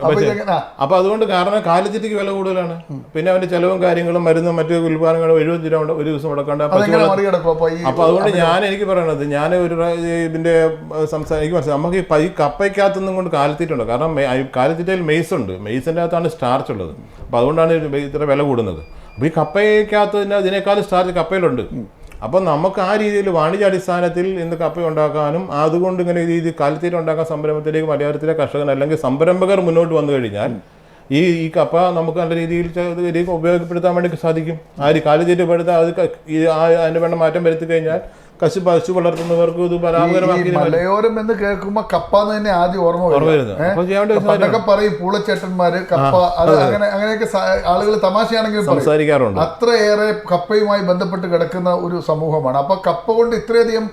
അപ്പൊ അതുകൊണ്ട് കാരണം കാലിത്തീറ്റയ്ക്ക് വില കൂടുതലാണ്. പിന്നെ അവന്റെ ചെലവും കാര്യങ്ങളും മരുന്നും മറ്റു ഉൽപ്പാദനങ്ങളും 70 രൂപ ഒരു ദിവസം മുടക്കേണ്ട. അപ്പൊ അതുകൊണ്ട് എനിക്ക് പറയണത്, ഞാൻ ഒരു ഇതിന്റെ എനിക്ക് മനസ്സിലായി, നമുക്ക് ഈ കപ്പയ്ക്കകത്തൊന്നും കൊണ്ട് കാലിത്തീറ്റുണ്ട്. കാരണം കാലിത്തീറ്റയിൽ മെയ്സ് ഉണ്ട്, മെയ്സിൻ്റെ അകത്താണ് സ്റ്റാർച്ച് ഉള്ളത്. അപ്പോൾ അതുകൊണ്ടാണ് ഇത്ര വില കൂടുന്നത്. അപ്പോൾ ഈ കപ്പയ്ക്കകത്ത് തന്നെ അതിനേക്കാളും സ്റ്റാർച്ച് കപ്പയിലുണ്ട്. അപ്പം നമുക്ക് ആ രീതിയിൽ വാണിജ്യാടിസ്ഥാനത്തിൽ ഇന്ന് കപ്പ ഉണ്ടാക്കാനും അതുകൊണ്ട് ഇങ്ങനെ രീതി കാലിത്തീറ്റ ഉണ്ടാക്കാൻ സംരംഭത്തിലേക്ക് മലയാളത്തിലെ കർഷകൻ അല്ലെങ്കിൽ സംരംഭകർ മുന്നോട്ട് വന്നു കഴിഞ്ഞാൽ ഈ കപ്പ നമുക്ക് നല്ല രീതിയിൽ ഉപയോഗപ്പെടുത്താൻ വേണ്ടി സാധിക്കും. കാലിത്തീറ്റ എടുത്താൽ അതിന് വേണ്ട മാറ്റം വരുത്തി കഴിഞ്ഞാൽ പശു വളർത്തുന്നവർക്ക് ഇത് പരാമകരമാക്കി. മലയോരം എന്ന് കേൾക്കുമ്പോ കപ്പ എന്ന് തന്നെ ആദ്യം ഓർമ്മ വരുന്നത്. പറയും പൂളച്ചേട്ടന്മാര് കപ്പ, അത് അങ്ങനെയൊക്കെ ആളുകൾ തമാശയാണെങ്കിലും സംസാരിക്കാറുണ്ട്. അത്രയേറെ കപ്പയുമായി ബന്ധപ്പെട്ട് കിടക്കുന്ന ഒരു സമൂഹമാണ്. അപ്പൊ കപ്പ കൊണ്ട് ഇത്രയധികം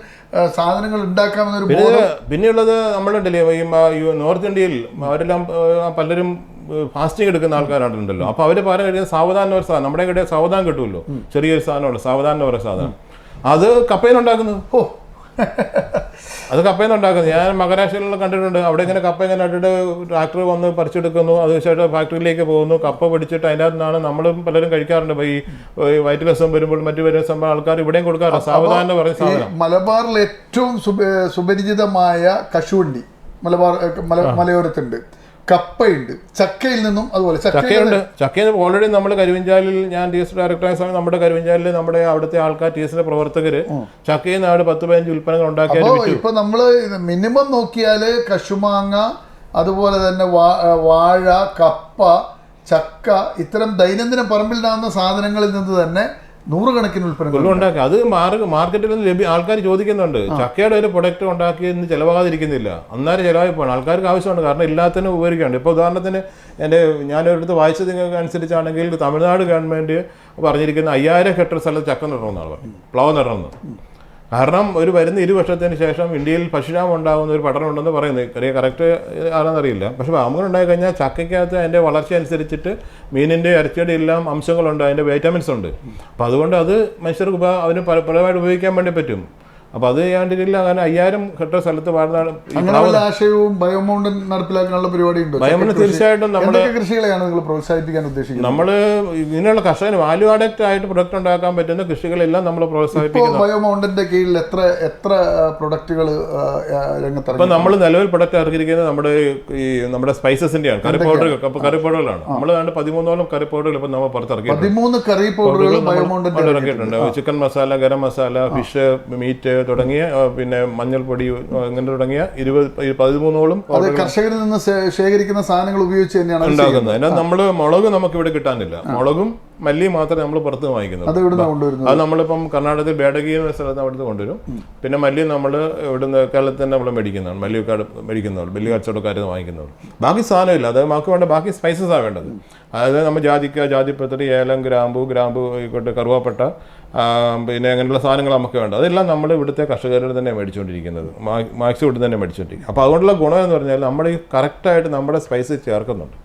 സാധനങ്ങൾ ഉണ്ടാക്കാമെന്നൊരു. പിന്നെയുള്ളത് നമ്മളുണ്ടല്ലേ ഈ നോർത്ത് ഇന്ത്യയിൽ അവരെല്ലാം പലരും ഫാസ്റ്റിംഗ് എടുക്കുന്ന ആൾക്കാരുണ്ടല്ലോ. അപ്പൊ അവര് പറയാൻ കഴിയുന്നത് സാവധാനം ഒരു സാധനം, നമ്മുടെ ഇവിടെ സാവധാനം കിട്ടുമല്ലോ, ചെറിയൊരു സാധനമുണ്ട് സാവധാനം എന്ന് പറയുന്ന സാധനം, അത് കപ്പയിലുണ്ടാക്കുന്നത്. അത് കപ്പയിലുണ്ടാക്കുന്നത് ഞാൻ മഹാരാഷ്ട്രയിലുള്ള കണ്ടിട്ടുണ്ട്. അവിടെ ഇങ്ങനെ കപ്പ ഇങ്ങനെ ഇട്ടിട്ട് ട്രാക്ടർ വന്ന് പറിച്ചെടുക്കുന്നു, അത് വെച്ചിട്ട് ഫാക്ടറിയിലേക്ക് പോകുന്നു, കപ്പ പിടിച്ചിട്ട് അതിനകത്ത് നിന്നാണ് നമ്മളും പലരും കഴിക്കാറുണ്ട്. ഈ വയറ്റ് രസം വരുമ്പോൾ മറ്റു വരുന്ന സംഭവം ആൾക്കാർ ഇവിടെയും കൊടുക്കാറുണ്ട്. സാവധാനം പറയുന്ന സാധനം. മലബാറിൽ ഏറ്റവും സുപരിചിതമായ കശുവണ്ടി മലയോരത്തുണ്ട്, കപ്പയുണ്ട്, ചക്കയിൽ നിന്നും അതുപോലെ ചക്കയുണ്ട്. ചക്കയിൽ ഓൾറെഡി നമ്മൾ കരുവഞ്ചാലിൽ, ഞാൻ ടി എസ് ഡയറക്ടറായ സമയം നമ്മുടെ കരുവഞ്ചാലിൽ നമ്മുടെ അവിടുത്തെ ആൾക്കാർ ടി എസിന്റെ പ്രവർത്തകര് ചക്കയിൽ നിന്ന് 10-15 ഉൽപ്പന്നങ്ങൾ ഉണ്ടാക്കിയാൽ ഇപ്പൊ നമ്മള് മിനിമം നോക്കിയാല് കശുമാങ്ങ, അതുപോലെ തന്നെ വാഴ, കപ്പ, ചക്ക, ഇത്തരം ദൈനംദിന പറമ്പിലിടാവുന്ന സാധനങ്ങളിൽ നിന്ന് തന്നെ നൂറുകണക്കിന് ഉൽപ്പന്നങ്ങൾ ഉണ്ടാക്കി. അത് മാർക്കറ്റിൽ നിന്ന് ആൾക്കാർ ചോദിക്കുന്നുണ്ട്. ചക്കയുടെ ഒരു പ്രൊഡക്റ്റ് ഉണ്ടാക്കിയതിന് ചിലവാകാതിരിക്കുന്നില്ല, അന്നേരം ചിലവായി പോകണം. ആൾക്കാർക്ക് ആവശ്യമുണ്ട്, കാരണം എല്ലാത്തിനും ഉപകരിക്കാണ്ട്. ഇപ്പോൾ ഉദാഹരണത്തിന് ഞാനൊരിടത്ത് വായിച്ചത് അനുസരിച്ചാണെങ്കിൽ തമിഴ്നാട് ഗവൺമെന്റ് പറഞ്ഞിരിക്കുന്ന 5000 ഹെക്ടർ സ്ഥലത്ത് ചക്ക നടണമെന്നാണ് പറഞ്ഞത്, പ്ലാവ് നടണമെന്ന്. കാരണം ഒരു വരുന്ന 20 വർഷത്തിന് ശേഷം ഇന്ത്യയിൽ ഭക്ഷ്യക്ഷാമം ഉണ്ടാകുന്ന ഒരു പഠനം ഉണ്ടെന്ന് പറയുന്നത്, കറക്റ്റ് ആണെന്നറിയില്ല. പക്ഷെ അങ്ങനെ ഉണ്ടായി കഴിഞ്ഞാൽ ചക്കയ്ക്കകത്ത് അതിൻ്റെ വളർച്ച അനുസരിച്ചിട്ട് മീനിൻ്റെ ഇറച്ചിയുടെ എല്ലാം അംശങ്ങളുണ്ട്, അതിൻ്റെ വൈറ്റമിൻസ് ഉണ്ട്. അപ്പം അതുകൊണ്ട് അത് മനുഷ്യർക്ക് അതിന് പലമായിട്ട് ഉപയോഗിക്കാൻ വേണ്ടി പറ്റും. അപ്പോൾ അത് ചെയ്യാണ്ടിരില്ല. അങ്ങനെ 5000 ഹെക്ടർ സ്ഥലത്ത് ആശയവും ബയോമൗണ്ടൻ നടപ്പിലാക്കാനുള്ള പരിപാടി ഉണ്ട്. ബയോമൗണ്ടൻ തീർച്ചയായിട്ടും നമ്മുടെ കൃഷികളെയാണ് നിങ്ങൾ പ്രോത്സാഹിപ്പിക്കാൻ ഉദ്ദേശിക്കുന്നത്? നമ്മൾ ഇങ്ങനെയുള്ള കർഷകന് വാല്യൂ ആഡഡ് ആയിട്ട് പ്രൊഡക്റ്റ് ഉണ്ടാക്കാൻ പറ്റുന്ന കൃഷികളെല്ലാം നമ്മൾ പ്രോത്സാഹിപ്പിക്കുന്നു. ബയോമൗണ്ടന്റെ കീഴിൽ എത്ര പ്രൊഡക്റ്റുകൾ രംഗത്ത്? ഇപ്പം നമ്മൾ നിലവിൽ പ്രൊഡക്റ്റ് ഇറക്കിയിരിക്കുന്നത് നമ്മുടെ സ്പൈസസിന്റെയാണ്, കറി പൗഡറുകളാണ്. നമ്മൾ 13ഓളം കറി പൗഡറുകൾ ഇപ്പം നമ്മൾ പുറത്തിറക്കി. 13 കറി പൗഡറുകൾ ബയോമൗണ്ടൻ ഇറക്കിയിട്ടുണ്ട്. Chicken masala, garam masala, fish, meat തുടങ്ങിയ, പിന്നെ മഞ്ഞൾപ്പൊടി, അങ്ങനെ തുടങ്ങിയ 13ഓളം കർഷകരിൽ നിന്ന് ശേഖരിക്കുന്ന സാധനങ്ങൾ ഉപയോഗിച്ച് തന്നെയാണ് ഉണ്ടാക്കുന്നത്. അതിനകത്ത് നമ്മൾ മുളക് നമുക്ക് ഇവിടെ കിട്ടാനില്ല, മുളകും മല്ലി മാത്രമേ നമ്മൾ പുറത്ത് വാങ്ങിക്കുന്നത്. അത് നമ്മളിപ്പം കർണാടകത്തിൽ ബേഡഗി എന്ന സ്ഥലത്ത് അവിടുന്ന് കൊണ്ടുവരും. പിന്നെ മല്ലി നമ്മൾ ഇവിടുന്ന് കേരളത്തിൽ തന്നെ നമ്മൾ മേടിക്കുന്നതാണ്, മല്ലിക്കാട് മേടിക്കുന്നവർ, വലിയ കച്ചവടക്കാരിൽ നിന്ന് വാങ്ങിക്കുന്നവർ. ബാക്കി സാധനമില്ല, അത് നമുക്ക് വേണ്ട ബാക്കി സ്പൈസസാണ് വേണ്ടത്. അതായത് നമ്മൾ ജാതിപ്പത്രി, ഏലം, ഗ്രാമ്പു ആയിക്കോട്ടെ, കറുവാപ്പട്ട, പിന്നെ അങ്ങനെയുള്ള സാധനങ്ങൾ നമുക്ക് വേണ്ട. അതെല്ലാം നമ്മൾ ഇവിടുത്തെ കർഷകരിൽ തന്നെ മേടിച്ചുകൊണ്ടിരിക്കുന്നത്, മാക്സിമം ഇവിടെ തന്നെ മേടിച്ചുകൊണ്ടിരിക്കുന്നത്. അപ്പോൾ അതുകൊണ്ടുള്ള ഗുണം എന്ന് പറഞ്ഞാൽ നമ്മൾ ഈ കറക്റ്റായിട്ട് നമ്മുടെ സ്പൈസ് ചേർക്കുന്നുണ്ട്.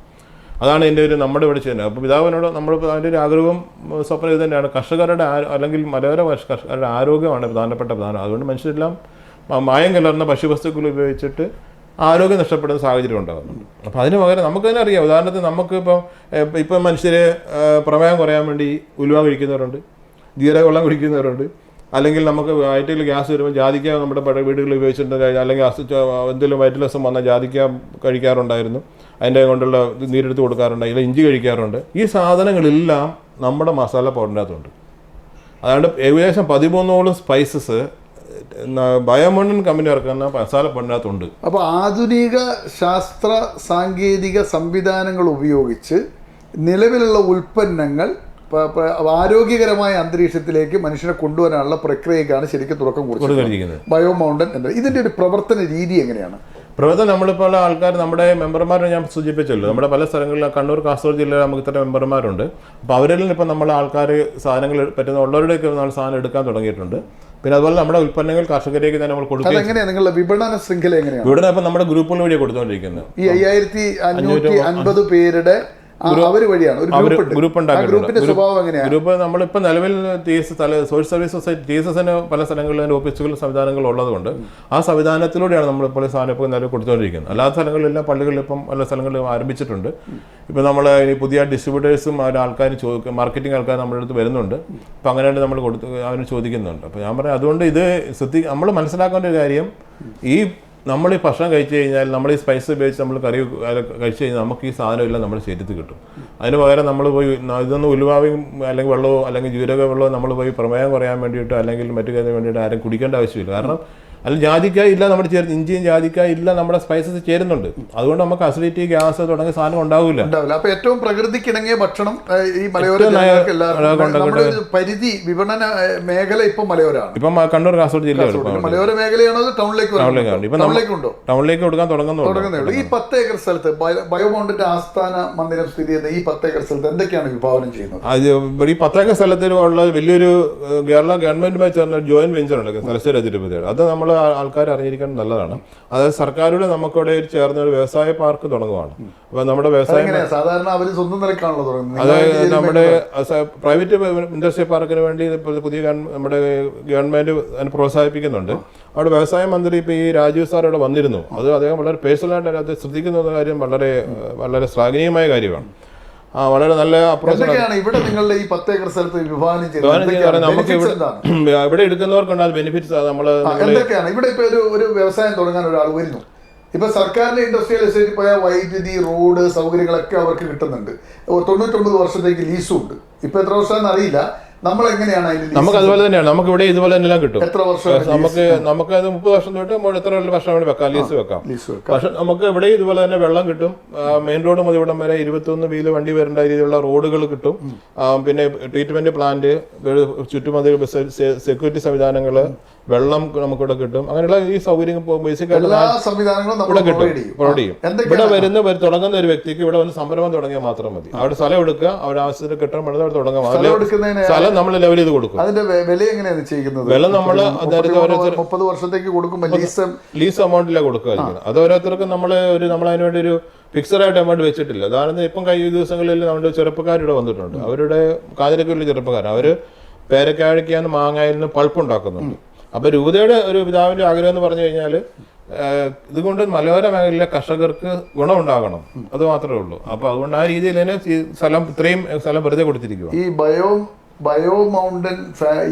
അതാണ് എൻ്റെ നമ്മുടെ ഇവിടെ ചെയ്യുന്നത്. അപ്പോൾ പിതാവിനോട് നമ്മൾ അതിൻ്റെ ഒരു ആഗ്രഹവും സ്വപ്നം ഇത് തന്നെയാണ്. കർഷകരുടെ അല്ലെങ്കിൽ മലയോര കർഷകരുടെ ആരോഗ്യമാണ് പ്രധാനം. അതുകൊണ്ട് മനുഷ്യരെല്ലാം മായം കലർന്ന ഭക്ഷ്യവസ്തുക്കൾ ഉപയോഗിച്ചിട്ട് ആരോഗ്യം നഷ്ടപ്പെടുന്ന സാഹചര്യം ഉണ്ടാകുന്നുണ്ട്. അപ്പോൾ അതിന് പകരം നമുക്ക് തന്നെ അറിയാം. ഉദാഹരണത്തിന് നമുക്കിപ്പം മനുഷ്യർ പ്രമേഹം കുറയാൻ വേണ്ടി ഉലുവ കഴിക്കുന്നവരുണ്ട്, ജീരകവെള്ളം കുടിക്കുന്നവരുണ്ട്. അല്ലെങ്കിൽ നമുക്ക് വയറ്റിൽ ഗ്യാസ് വരുമ്പോൾ ജാതിക്ക നമ്മുടെ വീടുകളിൽ ഉപയോഗിച്ചിട്ടുണ്ട്. അല്ലെങ്കിൽ എന്തെങ്കിലും വയറ്റിൽ രസം വന്നാൽ ജാതിക്ക കഴിക്കാറുണ്ടായിരുന്നു, അതിൻ്റെ കൊണ്ടുള്ള നീരെടുത്ത് കൊടുക്കാറുണ്ട്. അതിൽ ഇഞ്ചി കഴിക്കാറുണ്ട്. ഈ സാധനങ്ങളെല്ലാം നമ്മുടെ മസാല പൗഡറിനകത്തുണ്ട്. അതുകൊണ്ട് ഏകദേശം 13ഓളം സ്പൈസസ് ബയോമോണ്ടൻ കമ്പനി ഇറക്കുന്ന മസാല പണ്ടിനകത്തുണ്ട്. അപ്പോൾ ആധുനിക ശാസ്ത്ര സാങ്കേതിക സംവിധാനങ്ങൾ ഉപയോഗിച്ച് നിലവിലുള്ള ഉൽപ്പന്നങ്ങൾ ആരോഗ്യകരമായ അന്തരീക്ഷത്തിലേക്ക് മനുഷ്യനെ കൊണ്ടുവരാനുള്ള പ്രക്രിയക്കാണ് ശരിക്കും തുടക്കം കുറിച്ചിരിക്കുന്നത് ബയോമൗണ്ടൻ എന്നത്. ഇതിന്റെ ഒരു പ്രവർത്തന രീതി എങ്ങനെയാണ്? പ്രവർത്തനം നമ്മളിപ്പോൾ ആൾക്കാർ നമ്മുടെ മെമ്പർമാരെ ഞാൻ സൂചിപ്പിച്ചല്ലോ, നമ്മുടെ പല സ്ഥലങ്ങളിലും കണ്ണൂർ കാസർഗോഡ് ജില്ലയിൽ നമുക്ക് ഇത്ര മെമ്പർമാരുണ്ട്. അപ്പോൾ അവരിൽ നിന്ന് ഇപ്പം നമ്മൾ ആൾക്കാർ സാധനങ്ങൾ പറ്റുന്ന ഉള്ളവരുടെയൊക്കെ നമ്മൾ സാധനം എടുക്കാൻ തുടങ്ങിയിട്ടുണ്ട്. പിന്നെ അതുപോലെ നമ്മുടെ ഉൽപ്പന്നങ്ങൾ കർഷകരിലേക്ക് തന്നെ നമ്മൾ കൊടുക്കുക. എങ്ങനെയാണ് നിങ്ങളുടെ വിപണന ശൃംഖല എങ്ങനെയാണ്? വിപണനം ഇപ്പം നമ്മുടെ ഗ്രൂപ്പുകൾ വഴിയാണ് കൊടുത്തുകൊണ്ടിരിക്കുന്നത്. ഈ 5550 പേരുടെ ഗ്രൂപ്പ് നമ്മളിപ്പോൾ നിലവിൽ സോഷ്യൽ സർവീസ് സൊസൈറ്റി TSSന് പല സ്ഥലങ്ങളിലും ഓഫീസുകളും സംവിധാനങ്ങളും ഉള്ളതുകൊണ്ട് ആ സംവിധാനത്തിലൂടെയാണ് നമ്മളിപ്പോൾ സാധനം ഇപ്പോൾ നിലവിൽ കൊടുത്തുകൊണ്ടിരിക്കുന്നത്. അല്ലാത്ത സ്ഥലങ്ങളിലെല്ലാം പള്ളികളിൽ ഇപ്പം പല സ്ഥലങ്ങളിലും ആരംഭിച്ചിട്ടുണ്ട്. ഇപ്പം നമ്മൾ ഇനി പുതിയ ഡിസ്ട്രിബ്യൂട്ടേഴ്സും ആൾക്കാരും മാർക്കറ്റിംഗ് ആൾക്കാർ നമ്മുടെ അടുത്ത് വരുന്നുണ്ട്. അപ്പം അങ്ങനെയായിട്ട് നമ്മൾ അവന് ചോദിക്കുന്നുണ്ട്. അപ്പോൾ ഞാൻ പറയാം, അതുകൊണ്ട് ഇത് നമ്മൾ മനസ്സിലാക്കേണ്ട ഒരു കാര്യം, ഈ നമ്മൾ ഈ ഭക്ഷണം കഴിച്ചു കഴിഞ്ഞാൽ നമ്മൾ ഈ സ്പൈസ് ഉപയോഗിച്ച് നമ്മൾ കറി കഴിച്ചു കഴിഞ്ഞാൽ നമുക്ക് ഈ സാധനമെല്ലാം നമ്മുടെ ശരീരത്തിൽ കിട്ടും. അതിന് പകരം നമ്മൾ പോയി ഇതൊന്നും ഉലുവായും അല്ലെങ്കിൽ വെള്ളമോ അല്ലെങ്കിൽ ജീരക വെള്ളമോ നമ്മൾ പോയി പ്രമേയം കുറയാൻ വേണ്ടിയിട്ട് അല്ലെങ്കിൽ മറ്റു കാര്യത്തിന് വേണ്ടിയിട്ട് ആരും കുടിക്കേണ്ട ആവശ്യമില്ല. കാരണം അതിൽ ജാതിക്കായ ഇല്ല, നമ്മുടെ ഇഞ്ചിയും ജാതിക്കായ ഇല്ല, നമ്മുടെ സ്പൈസസ് ചേരുന്നുണ്ട്. അതുകൊണ്ട് നമുക്ക് അസിഡിറ്റി, ഗ്യാസ് തുടങ്ങിയ സാധനം ഉണ്ടാവില്ല. അപ്പൊ ഏറ്റവും പ്രകൃതിക്കിണങ്ങിയ ഭക്ഷണം ഈ മലയോര പരിധി വിപണന മേഖല ഇപ്പം മലയോരാണ്. ഇപ്പം കണ്ണൂർ കാസർഗോഡ് ജില്ലയാണ് മലയോര മേഖലയാണോ? ടൗണിലേക്ക് കൊടുക്കാൻ തുടങ്ങുന്നുള്ളൂ. ഈ 10 ഏക്കർ സ്ഥലത്ത് ബയോമൗണ്ടിന്റെ ആസ്ഥാന മന്ദിരം സ്ഥിതി ചെയ്യുന്ന ഈ 10 ഏക്കർ സ്ഥലത്ത് എന്തൊക്കെയാണ് വിഭാവനം ചെയ്യുന്നത്? ഈ 10 ഏക്കർ സ്ഥലത്തിൽ ഉള്ള വലിയൊരു കേരള ഗവൺമെന്റുമായി ചേർന്ന ജോയിന്റ് വെഞ്ചർ ഉണ്ട് തലശ്ശേരി തിരുപ്പതിയുടെ. അത് നമ്മൾ ആൾക്കാർ അറിഞ്ഞിരിക്കാൻ നല്ലതാണ്. അതായത് സർക്കാരുടെ നമുക്കിവിടെ ചേർന്ന ഒരു വ്യവസായ പാർക്ക് തുടങ്ങുകയാണ്. അപ്പൊ നമ്മുടെ വ്യവസായം സാധാരണ അവർ സ്വന്തം നിലക്കാണല്ലോ തുടങ്ങുന്നത്. അതായത് നമ്മുടെ പ്രൈവറ്റ് ഇൻഡസ്ട്രി പാർക്കിന് വേണ്ടി പുതിയ നമ്മുടെ ഗവൺമെന്റ് പ്രോത്സാഹിപ്പിക്കുന്നുണ്ട്. അവിടെ വ്യവസായ മന്ത്രി ഇപ്പോൾ ഈ രാജീവ് സാർ ഇവിടെ വന്നിരുന്നു. അത് അദ്ദേഹം വളരെ പേഴ്സണലായിട്ട് അതിനകത്ത് ശ്രദ്ധിക്കുന്ന കാര്യം വളരെ വളരെ ശ്ലാഘനീയമായ കാര്യമാണ്. വളരെ നല്ല അപ്രോച്ചാണ്. ഇവിടെ നിങ്ങളുടെ ഈ 10 ഏക്കർ സ്ഥലത്ത് വിഭാവനം നമുക്ക് ഇവിടെ എടുക്കുന്നവർക്കുണ്ട് അത് ബെനിഫിറ്റ്സ്. എന്തൊക്കെയാണ് ഇവിടെ ഇപ്പൊ ഒരു വ്യവസായം തുടങ്ങാൻ ഒരാൾ വരുന്നു, ഇപ്പൊ സർക്കാരിന്റെ ഇൻഡസ്ട്രിയൽ എസ്റ്റേറ്റിൽ പോയാൽ വൈദ്യുതി, റോഡ് സൗകര്യങ്ങളൊക്കെ അവർക്ക് കിട്ടുന്നുണ്ട്. 99 വർഷത്തേക്ക് ലീസും ഉണ്ട്. ഇപ്പൊ എത്ര വർഷമാണെന്ന് അറിയില്ല. നമ്മൾ എങ്ങനെയാണ് നമുക്ക് അതുപോലെ തന്നെയാണ്. നമുക്ക് ഇവിടെ ഇതുപോലെ തന്നെ കിട്ടും. എത്ര വർഷം? നമുക്ക് അത് 30 വർഷം തൊട്ട് എത്ര വർഷം വേണ്ടി വെക്കാം, ലീസ് വെക്കാം. പക്ഷെ നമുക്ക് ഇവിടെ ഇതുപോലെ തന്നെ വെള്ളം കിട്ടും. മെയിൻ റോഡ് മുതൽ ഇവിടം വരെ 21 വീല് വണ്ടി വരേണ്ട രീതിയിലുള്ള റോഡുകൾ കിട്ടും. പിന്നെ ട്രീറ്റ്മെന്റ് പ്ലാന്റ്, ചുറ്റുമതിൽ സെക്യൂരിറ്റി സംവിധാനങ്ങള്, വെള്ളം നമുക്കിവിടെ കിട്ടും. അങ്ങനെയുള്ള ഈ സൗകര്യം ബേസിക് എല്ലാ സംവിധാനങ്ങളും ഇവിടെ കിട്ടും, പ്രൊവൈഡ് ചെയ്യും. ഇവിടെ തുടങ്ങുന്ന ഒരു വ്യക്തിക്ക് ഇവിടെ വന്ന് സംരംഭം തുടങ്ങിയാൽ മാത്രം മതി. അവിടെ സ്ഥലം എടുക്കുക, അവിടെ ആവശ്യത്തിന് കെട്ടിടം പണിത് അവിടെ തുടങ്ങാം. സ്ഥലം നമ്മൾ ലെവൽ ചെയ്ത് കൊടുക്കും. അതിന്റെ വില എങ്ങനെയാണ് ചെയ്യുന്നത്? വില നമ്മൾ 30 വർഷത്തേക്ക് കൊടുക്കുമ്പോൾ ലീസ് എമൗണ്ടിലാണ് കൊടുക്കുക. അത് ഓരോരുത്തർക്കും നമ്മളതിന് വേണ്ടി ഒരു ഫിക്സഡ് ആയിട്ട് എമൗണ്ട് വെച്ചിട്ടില്ല. ഉദാഹരണത്തിന് ഇപ്പം കഴിഞ്ഞ ദിവസങ്ങളിൽ നമ്മുടെ ചെറുപ്പക്കാരിവിടെ വന്നിട്ടുണ്ട്. അവരുടെ കാതിരക്കുള്ള ചെറുപ്പക്കാർ, അവര് പേരക്കാഴിക്കാന്ന് മാങ്ങയിൽ നിന്ന് പൾപ്പ് ഉണ്ടാക്കുന്നുണ്ട്. അപ്പൊ രൂപതയുടെ ഒരു പിതാവിന്റെ ആഗ്രഹം എന്ന് പറഞ്ഞു കഴിഞ്ഞാൽ ഇതുകൊണ്ട് മലയോര മേഖലയിലെ കർഷകർക്ക് ഗുണമുണ്ടാകണം, അത് മാത്രമേ ഉള്ളൂ. അപ്പൊ അതുകൊണ്ട് ആ രീതിയിൽ തന്നെ ഇത്രയും സ്ഥലം വെറുതെ കൊടുത്തിരിക്കുക. ഈ ബയോമൗണ്ടൻ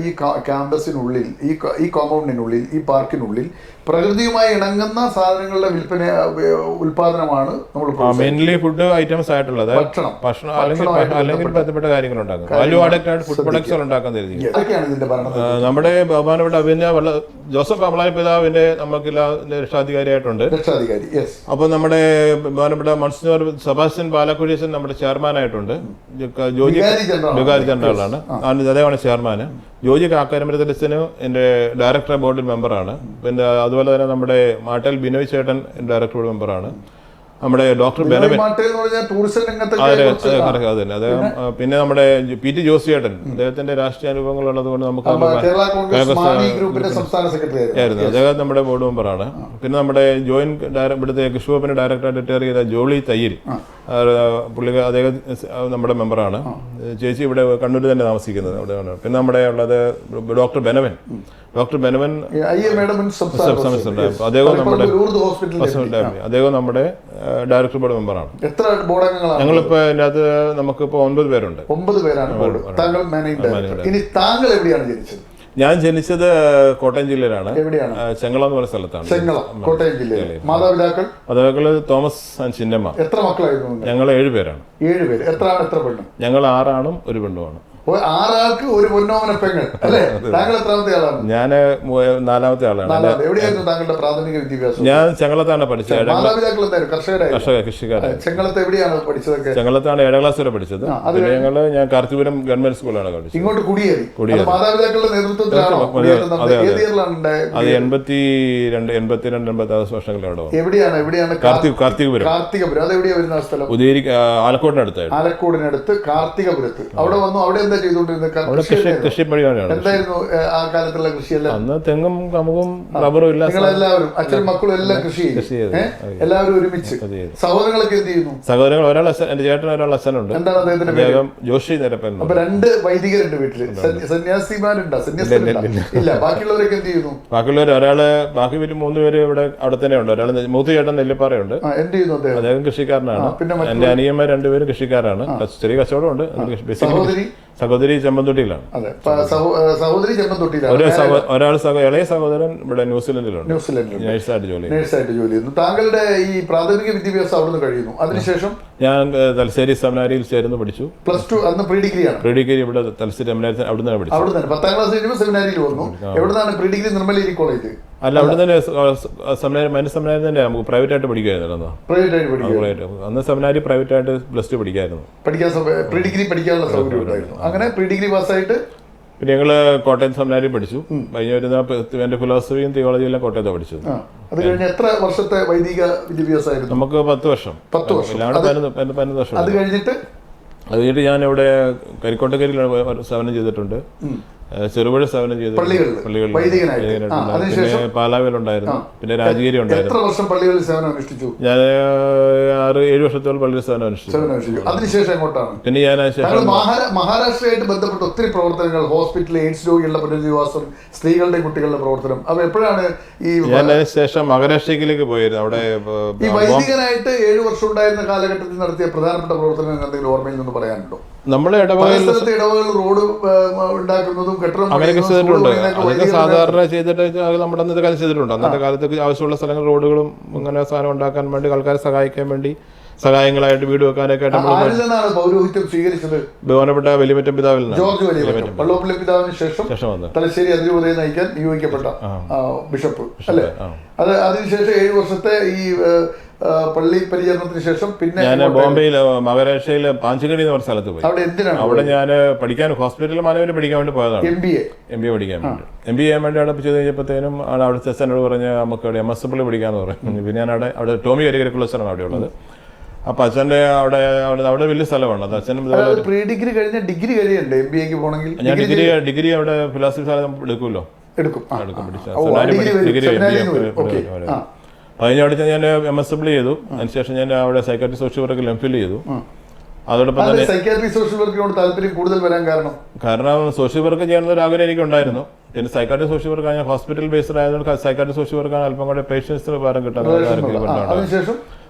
ഈ ക്യാമ്പസിനുള്ളിൽ, ഈ കോമ്പൗണ്ടിനുള്ളിൽ, ഈ പാർക്കിനുള്ളിൽ പ്രകൃതിയുമായി ഇണങ്ങുന്ന സാധനങ്ങളുടെ ഉൽപാദനമാണ് നമ്മൾ മെയിൻലി ഫുഡ് ഐറ്റംസ് ആയിട്ടുള്ളത്. ഭക്ഷണം അല്ലെങ്കിൽ ബന്ധപ്പെട്ട കാര്യങ്ങൾ ഉണ്ടാക്കും. വാല്യൂ ആഡഡ് ആയിട്ട് ഫുഡ് പ്രൊഡക്ട്സ് ഉണ്ടാക്കാൻ തരുന്നത് നമ്മുടെ ബഹുമാനപ്പെട്ട ജോസഫ് അമലായി പിതാവിന്റെ നമുക്കില്ല രക്ഷാധികാരിയായിട്ടുണ്ട്. അപ്പൊ നമ്മുടെ ബഹുമാനപ്പെട്ട മൺസിനോർ സെബാസ്റ്റ്യൻ ബാലക്കുര്യസൻ നമ്മുടെ ചെയർമാനായിട്ടുണ്ട്. ജോജി ജനറലാണ്, അദ്ദേഹമാണ് ചെയർമാന്. ജോജി കാക്കാരമരത്തലച്ചന് എൻ്റെ ഡയറക്ടർ ബോർഡിൽ മെമ്പറാണ്. പിന്നെ അതുപോലെ തന്നെ നമ്മുടെ മാട്ടൽ ബിനോയ് ചേട്ടൻ ഡയറക്ടർ ബോർഡ് മെമ്പറാണ്. നമ്മുടെ ഡോക്ടർ ബെനവൻ, അതന്നെ അദ്ദേഹം. പിന്നെ നമ്മുടെ PT ജോസ് ചേട്ടൻ, അദ്ദേഹത്തിന്റെ രാഷ്ട്രീയ അനുഭവങ്ങൾ ഉള്ളത് കൊണ്ട് നമുക്ക് ആയിരുന്നു, അദ്ദേഹം നമ്മുടെ ബോർഡ് മെമ്പറാണ്. പിന്നെ നമ്മുടെ ജോയിന്റ് ഇവിടുത്തെ കൃഷിവകുപ്പിന്റെ ഡയറക്ടറായിട്ട് റിട്ടയർ ചെയ്ത ജോളി തയ്യിൽ, അദ്ദേഹം നമ്മുടെ മെമ്പറാണ്. ചേച്ചി ഇവിടെ കണ്ണൂർ തന്നെ താമസിക്കുന്നത് അവിടെയാണ്. പിന്നെ നമ്മുടെ ഉള്ളത് ഡോക്ടർ ബെനവൻ, അദ്ദേഹം നമ്മുടെ ഡയറക്ടർ ബോർഡ് മെമ്പറാണ്. ഞങ്ങളിപ്പോ അതിനകത്ത് നമുക്കിപ്പോ 9 പേരുണ്ട്. 9 പേരാണ്. താങ്കൾ എവിടെയാണ് ജനിച്ചത്? ഞാൻ ജനിച്ചത് കോട്ടയം ജില്ലയിലാണ്, ചെങ്ങളം എന്ന് പറയുന്ന സ്ഥലത്താണ്. കോട്ടയം ജില്ലയിൽ. മാതാപിതാക്കള് തോമസ് ആൻഡ് ചിന്നമ്മ. എത്ര മക്കളായിരുന്നു? ഞങ്ങൾ 7 പേരാണ്. 7 പേര്. എത്ര പെണ്ണ്? ഞങ്ങൾ 6 ആണും 1 പെണ്ണുമാണ്. 6 ആൾക്ക് ഒരു പൊന്നോമന പെങ്ങൾ അല്ലേ? താങ്കൾ എത്രാമത്തെ ആളാണ്? ഞാൻ 4ാമത്തെ ആളാണ്. എവിടെയായിരുന്നു താങ്കളുടെ പ്രാഥമിക വിദ്യാഭ്യാസം? ഞാൻ ചെങ്ങളത്താണ് പഠിച്ചത്. മാതാപിതാക്കൾ എന്തായിരുന്നു? കൃഷിക്കാരാണ്. ചെങ്ങളത്ത് എവിടെയാണ് പഠിച്ചതൊക്കെ? ചെങ്ങളത്താണ് 7ാം ക്ലാസ് വരെ പഠിച്ചത്. പിന്നെ ഞാൻ കാർത്തിപുരം ഗവൺമെന്റ് സ്കൂളാണ് പഠിച്ചത്. ഇങ്ങോട്ട് കുടിയേറി മാതാപിതാക്കളുടെ നേതൃത്വത്തിലാണോ? അത് 82, 86 വർഷങ്ങളോടെ. എവിടെയാണ്? കാർത്തികപുരം. അത് എവിടെയാ വരുന്ന സ്ഥലം? ഉദയഗിരി, ആലക്കോടിനടുത്തായിരുന്നു. ആലക്കോടിനടുത്ത് കാർത്തികപുരത്ത്. അവിടെ വന്നു. അവിടെ എന്താ ചെയ്തുകൊണ്ടിരുന്നത്? കൃഷിപ്പണിയാണ്. എന്തായിരുന്നു ആ കാലത്തുള്ള കൃഷിയെല്ലാം? അന്ന് തെങ്ങും കമുകും റബ്ബറും ഇല്ല. നിങ്ങളെല്ലാവരും അച്ഛനും മക്കളും എല്ലാം കൃഷി ചെയ്തു. എല്ലാവരും ഒരുമിച്ച്. സഹോദരങ്ങളൊക്കെ എന്ത് ചെയ്യുന്നു? സഹോദരങ്ങൾ ഒരാൾ എന്റെ ചേട്ടൻ, ഒരാൾ അച്ഛനുണ്ട്. എന്താണ് അദ്ദേഹത്തിന്റെ പേര്? ജോഷി നിരപ്പൻ. അപ്പൊ 2 വൈദികരുണ്ട് വീട്ടില്. സന്യാസിമാരുണ്ടോ? ഇല്ല. ബാക്കിയുള്ളവരൊക്കെ എന്ത് ചെയ്യുന്നു? ബാക്കിയുള്ളവർ ബാക്കി 3 പേര് അവിടെ തന്നെ ഉണ്ട്. ഒരാൾ മൂത്ത ചേട്ടൻ നെല്ലിപ്പാറയുണ്ട്. എന്ത് ചെയ്യുന്നു അദ്ദേഹം കൃഷിക്കാരനാണ്. എന്റെ അനിയന്മാർ 2 പേരും കൃഷിക്കാരാണ്. ചെറിയ കച്ചവടമുണ്ട്. സഹോദരി ചെമ്പന്തൊട്ടിയിലാണ്. സഹോദരി ചെമ്പന്തൊട്ടിയിലാണ്. ഒരാൾ ഇളയ സഹോദരൻ ഇവിടെ ന്യൂസിലൻഡിലുണ്ട്. നഴ്സായിട്ട് ജോലി ചെയ്യുന്നു. താങ്കളുടെ ഈ പ്രാഥമിക വിദ്യാഭ്യാസം അവിടുന്ന് കഴിയുന്നു. അതിനുശേഷം ഞാൻ തലശ്ശേരി സെമിനാരിയിൽ ചേർന്ന് പഠിച്ചു. +2 അന്ന് പ്രീ ഡിഗ്രി ആണ്. പ്രീ ഡിഗ്രി ഇവിടെ തലശ്ശേരി സെമിനാരി അവിടുന്ന് പഠിച്ചു. 10ാം ക്ലാസ് കഴിയുമ്പോൾ സെമിനാരിയിൽ വന്നു. എവിടുന്നാണ് പ്രീ ഡിഗ്രി? നിർമ്മലേരി കോളേജ്. അല്ല, അവിടെ തന്നെ സെമിനാരി തന്നെ നമുക്ക് പ്രൈവറ്റ് ആയിട്ട് പഠിക്കുമായിരുന്നു. അന്ന് സെമിനാരി പ്രൈവറ്റ് ആയിട്ട് +2 പഠിക്കായിരുന്നു. പ്രീ ഡിഗ്രി പഠിക്കാനുള്ള സൗകര്യം ഉണ്ടായിരുന്നു. അങ്ങനെ പ്രീ ഡിഗ്രി പാസ്സായിട്ട് പിന്നെ ഞങ്ങള് കോട്ടയം സെമിനാരി പഠിച്ചു. കഴിഞ്ഞ വരുന്ന എന്റെ ഫിലോസഫിയും തിയോളജിയും എല്ലാം കോട്ടയത്താണ് പഠിച്ചത്. അത് കഴിഞ്ഞ് എത്ര വർഷത്തെ വൈദിക വിദ്യാഭ്യാസമായിരുന്നു? നമുക്ക് 10 വർഷം. 15 വർഷം. അത് കഴിഞ്ഞിട്ട് ഞാൻ ഇവിടെ കരിക്കോട്ടക്കരിയിൽ സേവനം ചെയ്തിട്ടുണ്ട്. ചെറുപുഴ സേവനം ചെയ്തു. പിന്നെ പാലാവിലുണ്ടായിരുന്നു. പിന്നെ രാജഗിരി ഉണ്ടായിരുന്നു. എത്ര വർഷം പള്ളികളിൽ സേവനം അനുഷ്ഠിച്ചു? ഞാൻ 6-7 വർഷത്തോളം പള്ളിയിൽ സേവനം അനുഷ്ഠിച്ചു. അതിനുശേഷം എങ്ങോട്ടാണ്? പിന്നെ ഞാൻ മഹാരാഷ്ട്രയായിട്ട് ബന്ധപ്പെട്ട ഒത്തിരി പ്രവർത്തനങ്ങൾ, ഹോസ്പിറ്റൽ, എയ്ഡ്സ് രോഗികളുടെ പുനരധിവാസം, സ്ത്രീകളുടെ കുട്ടികളുടെ പ്രവർത്തനം, അപ്പൊ എപ്പോഴാണ് ഈ ഞാൻ അതിനുശേഷം മഹാരാഷ്ട്രയിലേക്ക് പോയിരുന്നു. അവിടെ ഈ വൈദികനായിട്ട് 7 വർഷം ഉണ്ടായിരുന്ന കാലഘട്ടത്തിൽ നടത്തിയ പ്രധാനപ്പെട്ട പ്രവർത്തനങ്ങൾ എന്തെങ്കിലും ഓർമ്മയിൽ നിന്ന് പറയാനുണ്ടോ? നമ്മളെ ഇടവകൾ റോഡ് ഉണ്ടാക്കുന്നതും അങ്ങനെയൊക്കെ ചെയ്തിട്ടുണ്ട്. അതൊക്കെ സാധാരണ ചെയ്തിട്ട് നമ്മുടെ അന്നത്തെ കാലത്ത് ചെയ്തിട്ടുണ്ട്. അന്നത്തെ കാലത്ത് ആവശ്യമുള്ള സ്ഥലങ്ങൾ, റോഡുകളും ഇങ്ങനെ സാധനം ഉണ്ടാക്കാൻ വേണ്ടി, ആൾക്കാരെ സഹായിക്കാൻ വേണ്ടി, സഹായങ്ങളായിട്ട് വീട് വെക്കാനൊക്കെ പൗരോഹിത്യം സ്വീകരിച്ചത് ബഹുമാനപ്പെട്ട വലിയമറ്റം പിതാവിൽ ജോർജ് വള്ളോപ്പള്ളി പിതാവിന് ശേഷം തലശ്ശേരി അതിരൂപതയെ നയിക്കാൻ നിയോഗിക്കപ്പെട്ട ബിഷപ്പ് അല്ലേ? അതിനുശേഷം 7 വർഷത്തെ ഈ പള്ളി പരിചരണത്തിന് ശേഷം പിന്നെ ഞാൻ ബോംബെയിൽ, മഹാരാഷ്ട്രയിലെ പാഞ്ചഗഡി എന്ന് പറഞ്ഞ സ്ഥലത്ത് പോയി. അവിടെ എന്തിനാണ്? അവിടെ ഞാൻ പഠിക്കാൻ ഹോസ്പിറ്റലിൽ മാനവന് പഠിക്കാൻ വേണ്ടി പോയതാണ്. MBA പഠിക്കാൻ വേണ്ടി. MBA ചെയ്യാൻ വേണ്ടി അവിടെ ചെയ്ത് കഴിഞ്ഞപ്പോഴത്തേനും അവിടുത്തെ അച്ഛനോട് പറഞ്ഞ് നമുക്ക് അവിടെ MS പഠിക്കാന്ന് പറഞ്ഞു. പിന്നെ ഞാൻ അവിടെ ടോമി കരിക്കുള്ള സ്ഥലമാണ് അവിടെ ഉള്ളത്. അപ്പൊ അച്ഛന്റെ അവിടെ വലിയ സ്ഥലമാണ്. അത് അച്ഛനും പ്രീ ഡിഗ്രി കഴിഞ്ഞ ഡിഗ്രി കഴിയണ്ടേ MBAക്ക് പോകണമെങ്കിൽ? ഞാൻ ഡിഗ്രി അവിടെ ഫിലോസഫി സാധനം എടുക്കുമല്ലോ. എടുക്കും. അതിനടുത്ത് ഞാൻ MS ചെയ്തു. അതിനുശേഷം ഞാൻ അവിടെ സൈക്കാട്രി സോഷ്യൽ വർക്കിൽ MPhil ചെയ്തു. അതോടൊപ്പം തന്നെ സൈക്കാട്രി സോഷ്യൽ വർക്കിനോട് താല്പര്യം കൂടുതൽ വരാൻ കാരണം സോഷ്യൽ വർക്ക് ചെയ്യാനുള്ള ഒരു ആഗ്രഹം എനിക്ക് ഉണ്ടായിരുന്നു. പിന്നെ സൈക്കാട്രി സോഷ്യൽ വർക്ക് ഞാൻ ഹോസ്പിറ്റൽ ബേസ്ഡ് ആയതുകൊണ്ട് സൈക്കാട്രി സോഷ്യൽ വർക്കാണ് അല്പം കൂടെ പേഷ്യൻസിന് പകരം കിട്ടാൻ. അതിനുശേഷം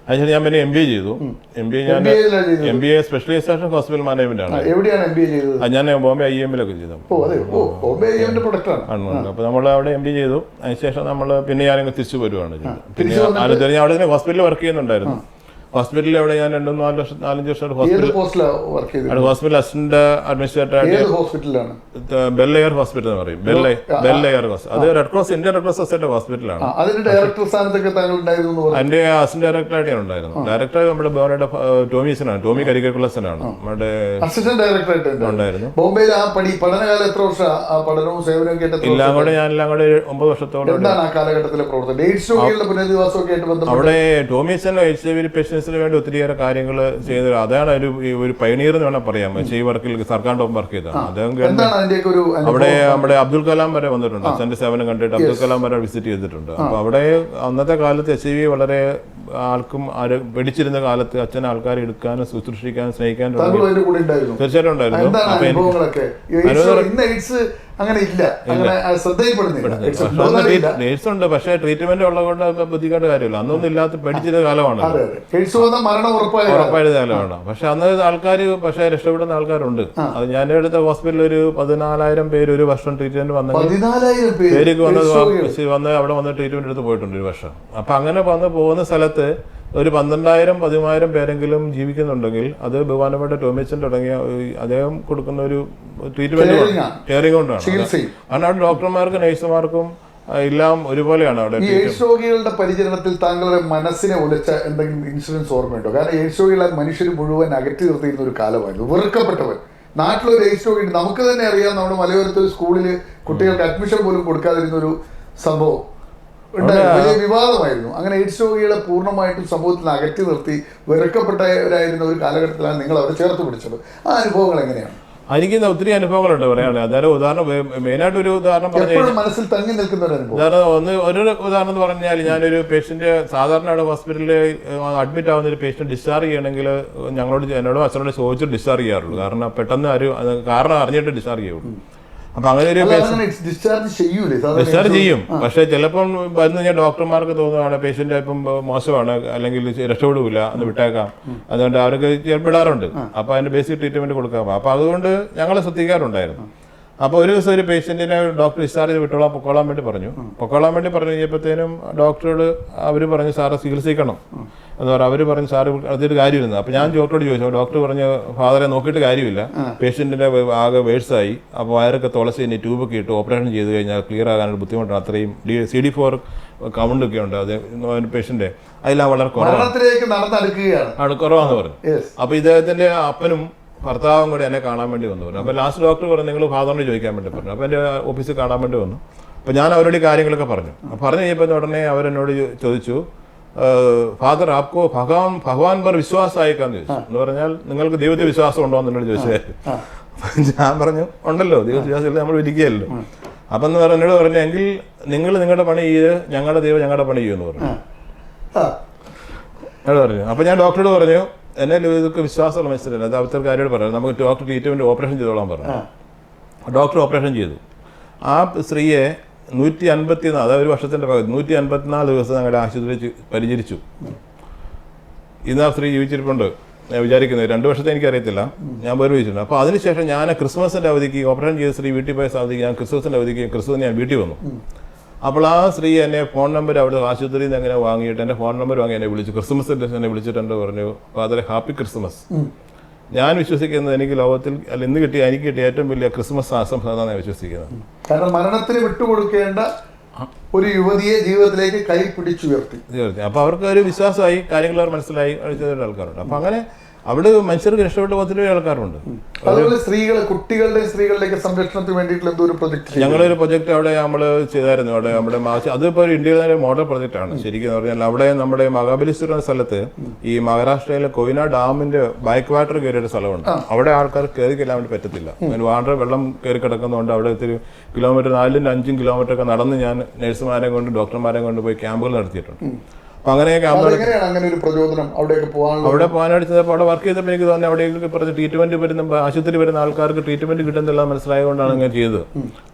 ഞാൻ പിന്നെ MBA ചെയ്തു. MBA സ്പെഷ്യലൈസേഷൻ ഹോസ്പിറ്റൽ മാനേജ്മെന്റ് ആണ്. ഞാൻ ബോംബെ IIM-ലൊക്കെ ചെയ്തു. അപ്പൊ നമ്മൾ അവിടെ MBA ചെയ്തു. അതിനുശേഷം പിന്നെ ഞാനങ്ങ് തിരിച്ചു വരുവാണ് ചെയ്തത്. പിന്നെ അവിടെ തന്നെ ഹോസ്പിറ്റലിൽ വർക്ക് ചെയ്യുന്നുണ്ടായിരുന്നു. ഹോസ്പിറ്റലിൽ അവിടെ ഞാൻ 4-5 വർഷം hospital assistant administrator bell air hospital എന്ന് പറയും. ബെൽ എയർ അത് red cross, Indian red cross society ഹോസ്പിറ്റലാണ്. അതിന്റെ അസിസ്റ്റന്റ് ഡയറക്ടറായിട്ട് ഞാൻ ഉണ്ടായിരുന്നു. ഡയറക്ടർ നമ്മുടെ ബോംബെയുടെ ടോമി കരിക്കുലസനാണ് നമ്മുടെ അസിസ്റ്റന്റ് ഡയറക്ടറായിട്ട് ഉണ്ടായിരുന്നു. എല്ലാം കൂടെ 9 വർഷത്തോളം അവിടെ ടോമിസൺ HIV പേഷ്യൻസിന് വേണ്ടി ഒത്തിരിയേറെ കാര്യങ്ങൾ ചെയ്ത് അതാണ് ഒരു പയനീർ എന്ന് വേണം പറയാം. ഈ വർക്കിൽ സർക്കാരിന്റെ ഒപ്പം വർക്ക് ചെയ്തതാണ് അദ്ദേഹം. അവിടെ നമ്മുടെ അബ്ദുൽ കലാം വരെ വന്നിട്ടുണ്ട്. അച്ഛന്റെ സേവനം കണ്ടിട്ട് അബ്ദുൽ കലാം വരെ വിസിറ്റ് ചെയ്തിട്ടുണ്ട്. അപ്പൊ അവിടെ അന്നത്തെ കാലത്ത് HIV വളരെ ആൾക്കും പിടിച്ചിരുന്ന കാലത്ത് അച്ഛൻ ആൾക്കാരെ എടുക്കാനും ശുശ്രൂഷിക്കാനും സ്നേഹിക്കാനും തീർച്ചയായിട്ടും ഉണ്ടായിരുന്നു. നേഴ്സ് ഉണ്ട്, പക്ഷേ ട്രീറ്റ്മെന്റ് ഉള്ളതുകൊണ്ട് ബുദ്ധിമുട്ട് കാര്യമില്ല. അന്നൊന്നും ഇല്ലാത്ത പഠിച്ചിരുന്ന കാലമാണ്, ഉറപ്പായത് കാലമാണ്. പക്ഷെ അന്ന് ആൾക്കാർ രക്ഷപ്പെടുന്ന ആൾക്കാരുണ്ട്. അത് ഞാൻ എടുത്ത ഹോസ്പിറ്റലിൽ ഒരു 14,000 പേര് ഒരു വർഷം ട്രീറ്റ്മെന്റ് പേർക്ക് വന്ന് അവിടെ വന്ന് ട്രീറ്റ്മെന്റ് എടുത്ത് പോയിട്ടുണ്ട് ഒരു വർഷം. അപ്പൊ അങ്ങനെ പോകുന്ന സ്ഥലത്ത് ഒരു 12,000-13,000 പേരെങ്കിലും ജീവിക്കുന്നുണ്ടെങ്കിൽ അത് ബഹുമാനപ്പെട്ട ടോമിച്ചൻ തുടങ്ങിയ അദ്ദേഹം കൊടുക്കുന്ന ഒരു ട്രീറ്റ്മെന്റ് കെയറിംഗ് കൊണ്ടാണ്. കാരണം അവിടെ ഡോക്ടർമാർക്കും നഴ്സുമാർക്കും എല്ലാം ഒരുപോലെയാണ് അവിടെ. ഈ എയ്ഡ്സ് രോഗികളുടെ പരിചരണത്തിൽ താങ്കളുടെ മനസ്സിനെ ഉലച്ച എന്തെങ്കിലും ഇൻഷുറൻസ് ഓർമ്മയുണ്ടോ? കാരണം എയ്ഡ്സ് രോഗികളെ മനുഷ്യർ മുഴുവൻ അകറ്റി നിർത്തിയിരുന്ന ഒരു കാലമായിരുന്നു. വെറുക്കപ്പെട്ടവൻ. നാട്ടിലൊരു എയ്ഡ്സ് രോഗി ഉണ്ട്, നമുക്ക് തന്നെ അറിയാം. നമ്മുടെ മലയോരത്ത് സ്കൂളിൽ കുട്ടികൾക്ക് അഡ്മിഷൻ പോലും കൊടുക്കാതിരുന്ന ഒരു സംഭവം ഉണ്ടായിരുന്നു, വലിയ വിവാദമായിരുന്നു. അങ്ങനെ എയ്ഡ്സ് രോഗികളെ പൂർണ്ണമായിട്ടും സമൂഹത്തിൽ അകറ്റി നിർത്തി വെറുക്കപ്പെട്ടവരായിരുന്ന ഒരു കാലഘട്ടത്തിലാണ് നിങ്ങൾ അവരെ ചേർത്ത് പിടിച്ചത്. ആ അനുഭവങ്ങൾ എങ്ങനെയാണ്? എനിക്ക് ഒത്തിരി അനുഭവങ്ങളുണ്ട് പറയാനുള്ളത്. അതായത് ഉദാഹരണം, മെയിനായിട്ട് ഒരു ഉദാഹരണം പറഞ്ഞു മനസ്സിൽ തങ്ങി നിൽക്കുന്ന ഒരു അനുഭവം. ഒരു ഉദാഹരണം എന്ന് പറഞ്ഞാൽ, ഞാനൊരു പേഷ്യന്റ് സാധാരണ ഹോസ്പിറ്റലിൽ അഡ്മിറ്റ് ആവുന്ന ഒരു പേഷ്യന്റ് ഡിസ്ചാർജ് ചെയ്യണമെങ്കിൽ എന്നോടും അച്ഛനോട് ചോദിച്ചിട്ട് ഡിസ്ചാർജ് ചെയ്യാറുള്ളൂ. കാരണം പെട്ടെന്ന് കാരണം അറിഞ്ഞിട്ട് ഡിസ്ചാർജ് ചെയ്യുള്ളൂ. അപ്പൊ അങ്ങനെ ഒരു ഡിസ്ചാർജ് ചെയ്യും. പക്ഷെ ചിലപ്പം വന്ന് കഴിഞ്ഞാൽ ഡോക്ടർമാർക്ക് തോന്നുകയാണ് പേഷ്യന്റ് ഇപ്പം മോശമാണ്, അല്ലെങ്കിൽ രക്ഷപ്പെടില്ല, എന്ന് വിട്ടേക്കാം, അതുകൊണ്ട് അവർക്ക് ഏർപ്പെടാറുണ്ട്. അപ്പൊ അതിന്റെ ബേസിക് ട്രീറ്റ്മെന്റ് കൊടുക്കാം. അപ്പൊ അതുകൊണ്ട് ഞങ്ങൾ ശ്രദ്ധിക്കാറുണ്ടായിരുന്നു. അപ്പോൾ ഒരു ദിവസം ഒരു പേഷ്യന്റിനെ ഡോക്ടർ ഡിസ്ചാർജ് പൊക്കോളാൻ വേണ്ടി പറഞ്ഞു കഴിഞ്ഞപ്പോഴത്തേനും ഡോക്ടറോട് അവർ പറഞ്ഞു, സാറെ ചികിത്സിക്കണം എന്ന് പറഞ്ഞു. അവർ പറഞ്ഞു, സാറ് അതൊരു കാര്യമില്ല. അപ്പോൾ ഞാൻ ഡോക്ടറോട് ചോദിച്ചു. ഡോക്ടർ പറഞ്ഞു, ഫാദറെ നോക്കിയിട്ട് കാര്യമില്ല, പേഷ്യന്റിന്റെ ആകെ വേഴ്സായി, അപ്പോൾ വയറൊക്കെ തുളച്ച് ഇനി ട്യൂബൊക്കെ ഇട്ട് ഓപ്പറേഷൻ ചെയ്ത് കഴിഞ്ഞാൽ ക്ലിയർ ആകാനൊരു ബുദ്ധിമുട്ടാണ്. അത്രയും CD4 കൗണ്ടൊക്കെ ഉണ്ട് അത് പേഷ്യന്റ്, അതിലാ വളരെ കുറവാന്ന് പറഞ്ഞു. അപ്പോൾ ഇദ്ദേഹത്തിന്റെ അപ്പനും ഭർത്താവും കൂടി എന്നെ കാണാൻ വേണ്ടി വന്നു പറഞ്ഞു. അപ്പോൾ ലാസ്റ്റ് ഡോക്ടർ പറഞ്ഞു, നിങ്ങൾ ഫാദറിനോട് ചോദിക്കാൻ വേണ്ടി പറഞ്ഞു. അപ്പോൾ എൻ്റെ ഓഫീസിൽ കാണാൻ വേണ്ടി വന്നു. അപ്പോൾ ഞാൻ അവരോട് ഈ കാര്യങ്ങളൊക്കെ പറഞ്ഞു. പറഞ്ഞു കഴിഞ്ഞപ്പോൾ ഉടനെ അവരെന്നോട് ചോദിച്ചു, ഫാദർ ആപ്കോ ഭഗവാൻ പർ വിശ്വാസമായിക്കാന്ന് ചോദിച്ചു. എന്ന് പറഞ്ഞാൽ നിങ്ങൾക്ക് ദൈവത്തിൽ വിശ്വാസം ഉണ്ടോ എന്നോട് ചോദിച്ചായിരുന്നു. ഞാൻ പറഞ്ഞു, ഉണ്ടല്ലോ, ദൈവവിശ്വാസം നമ്മൾ ഇരിക്കുകയല്ലോ. അപ്പം എന്നോട് പറഞ്ഞു, എങ്കിൽ നിങ്ങൾ നിങ്ങളുടെ പണി ചെയ്ത് ഞങ്ങളുടെ ദൈവം ഞങ്ങളുടെ പണി ചെയ്യുമെന്ന് പറഞ്ഞു. എന്നോട് പറഞ്ഞു. അപ്പം ഞാൻ ഡോക്ടറോട് പറഞ്ഞു, എന്നെ ഇതൊക്കെ വിശ്വാസമുള്ള മനുഷ്യരല്ല, അത് അവിടുത്തെ കാര്യമായിട്ട് പറഞ്ഞു, നമുക്ക് ഡോക്ടർ ട്രീറ്റ്മെൻറ്റ് ഓപ്പറേഷൻ ചെയ്തോളാൻ പറഞ്ഞു. ഡോക്ടർ ഓപ്പറേഷൻ ചെയ്തു. ആ സ്ത്രീയെ 154, അതായത് ഒരു വർഷത്തിൻ്റെ പകുതി, 154 ദിവസം ഞങ്ങളുടെ ആശുപത്രിയിൽ പരിചരിച്ചു. ഇന്ന് ആ സ്ത്രീ ജീവിച്ചിരിപ്പുണ്ട് ഞാൻ വിചാരിക്കുന്നത്. 2 വർഷത്തെ എനിക്കറിയത്തില്ല, ഞാൻ പരിചരിച്ചിട്ടുണ്ട്. അപ്പോൾ അതിനുശേഷം ഞാൻ ക്രിസ്മസിൻ്റെ അവധിക്ക്, ഓപ്പറേഷൻ ചെയ്ത സ്ത്രീ വീട്ടിൽ പോയ അവധിക്ക്, ഞാൻ ക്രിസ്മസിൻ്റെ അവധിക്ക് ഞാൻ വീട്ടിൽ വന്നു. അപ്പോൾ ആ സ്ത്രീ എന്നെ ഫോൺ നമ്പർ അവിടെ ആശുപത്രിയിൽ നിന്ന് എങ്ങനെ വാങ്ങിയിട്ട് എൻ്റെ ഫോൺ നമ്പർ വാങ്ങി എന്നെ വിളിച്ചു. ക്രിസ്മസിൻ്റെ എന്നെ വിളിച്ചിട്ട് എൻ്റെ പറഞ്ഞു, ഫാദറെ ഹാപ്പി ക്രിസ്മസ്. ഞാൻ വിശ്വസിക്കുന്നത് എനിക്ക് ലോകത്തിൽ ഇന്ന് കിട്ടിയ എനിക്ക് കിട്ടിയ ഏറ്റവും വലിയ ക്രിസ്മസ് ആശംസ എന്നാണ് ഞാൻ വിശ്വസിക്കുന്നത്. കാരണം മരണത്തിന് വിട്ടുകൊടുക്കേണ്ട ഒരു യുവതിയെ ജീവിതത്തിലേക്ക് കൈ പിടിച്ചുയർത്തി. അപ്പോൾ അവർക്ക് ഒരു വിശ്വാസമായി, കാര്യങ്ങൾ അവർ മനസ്സിലായി ആൾക്കാരുണ്ട്. അപ്പോൾ അങ്ങനെ അവിടെ മനുഷ്യർക്ക് രക്ഷപ്പെട്ട ഒത്തിരി ആൾക്കാരുണ്ട്. അതുപോലെ കുട്ടികളുടെ സ്ത്രീകളുടെ സംരക്ഷണത്തിന് വേണ്ടിയിട്ടുള്ള എന്തോ ഒരു പ്രൊജക്ട്, ഞങ്ങളൊരു പ്രൊജക്ട് അവിടെ നമ്മൾ ചെയ്തായിരുന്നു. അവിടെ നമ്മുടെ അതിപ്പോൾ ഇന്ത്യയിലെ മോഡൽ പ്രൊജക്റ്റാണ് ശരിക്കും പറഞ്ഞാൽ. അവിടെ നമ്മുടെ മഹാബലിശ്വർ എന്ന സ്ഥലത്ത് ഈ മഹാരാഷ്ട്രയിലെ കൊയ്ന ഡാമിന്റെ ബാക്ക് വാട്ടർ കയറിയൊരു സ്ഥലമുണ്ട്. അവിടെ ആൾക്കാർ കയറി ചെല്ലാൻ വേണ്ടി പറ്റത്തില്ല. വാട്ടർ വെള്ളം കയറി കിടക്കുന്നതുകൊണ്ട് അവിടെ ഒത്തിരി കിലോമീറ്റർ 4-5 കിലോമീറ്റർ ഒക്കെ നടന്ന് ഞാൻ നഴ്സുമാരെ കൊണ്ട് ഡോക്ടർമാരെ കൊണ്ട് പോയി ക്യാമ്പുകൾ നടത്തിയിട്ടുണ്ട്. അപ്പൊ അങ്ങനെയൊക്കെ അവിടെ പോകാനടിച്ചപ്പോൾ അവിടെ വർക്ക് ചെയ്തപ്പോൾ എനിക്ക് തോന്നി അവിടേക്ക് പറഞ്ഞ ട്രീറ്റ്മെന്റ് വരുന്ന ആശുപത്രി വരുന്ന ആൾക്കാർക്ക് ട്രീറ്റ്മെന്റ് കിട്ടുന്നില്ല മനസ്സിലായതുകൊണ്ടാണ് അങ്ങനെ ചെയ്തത്.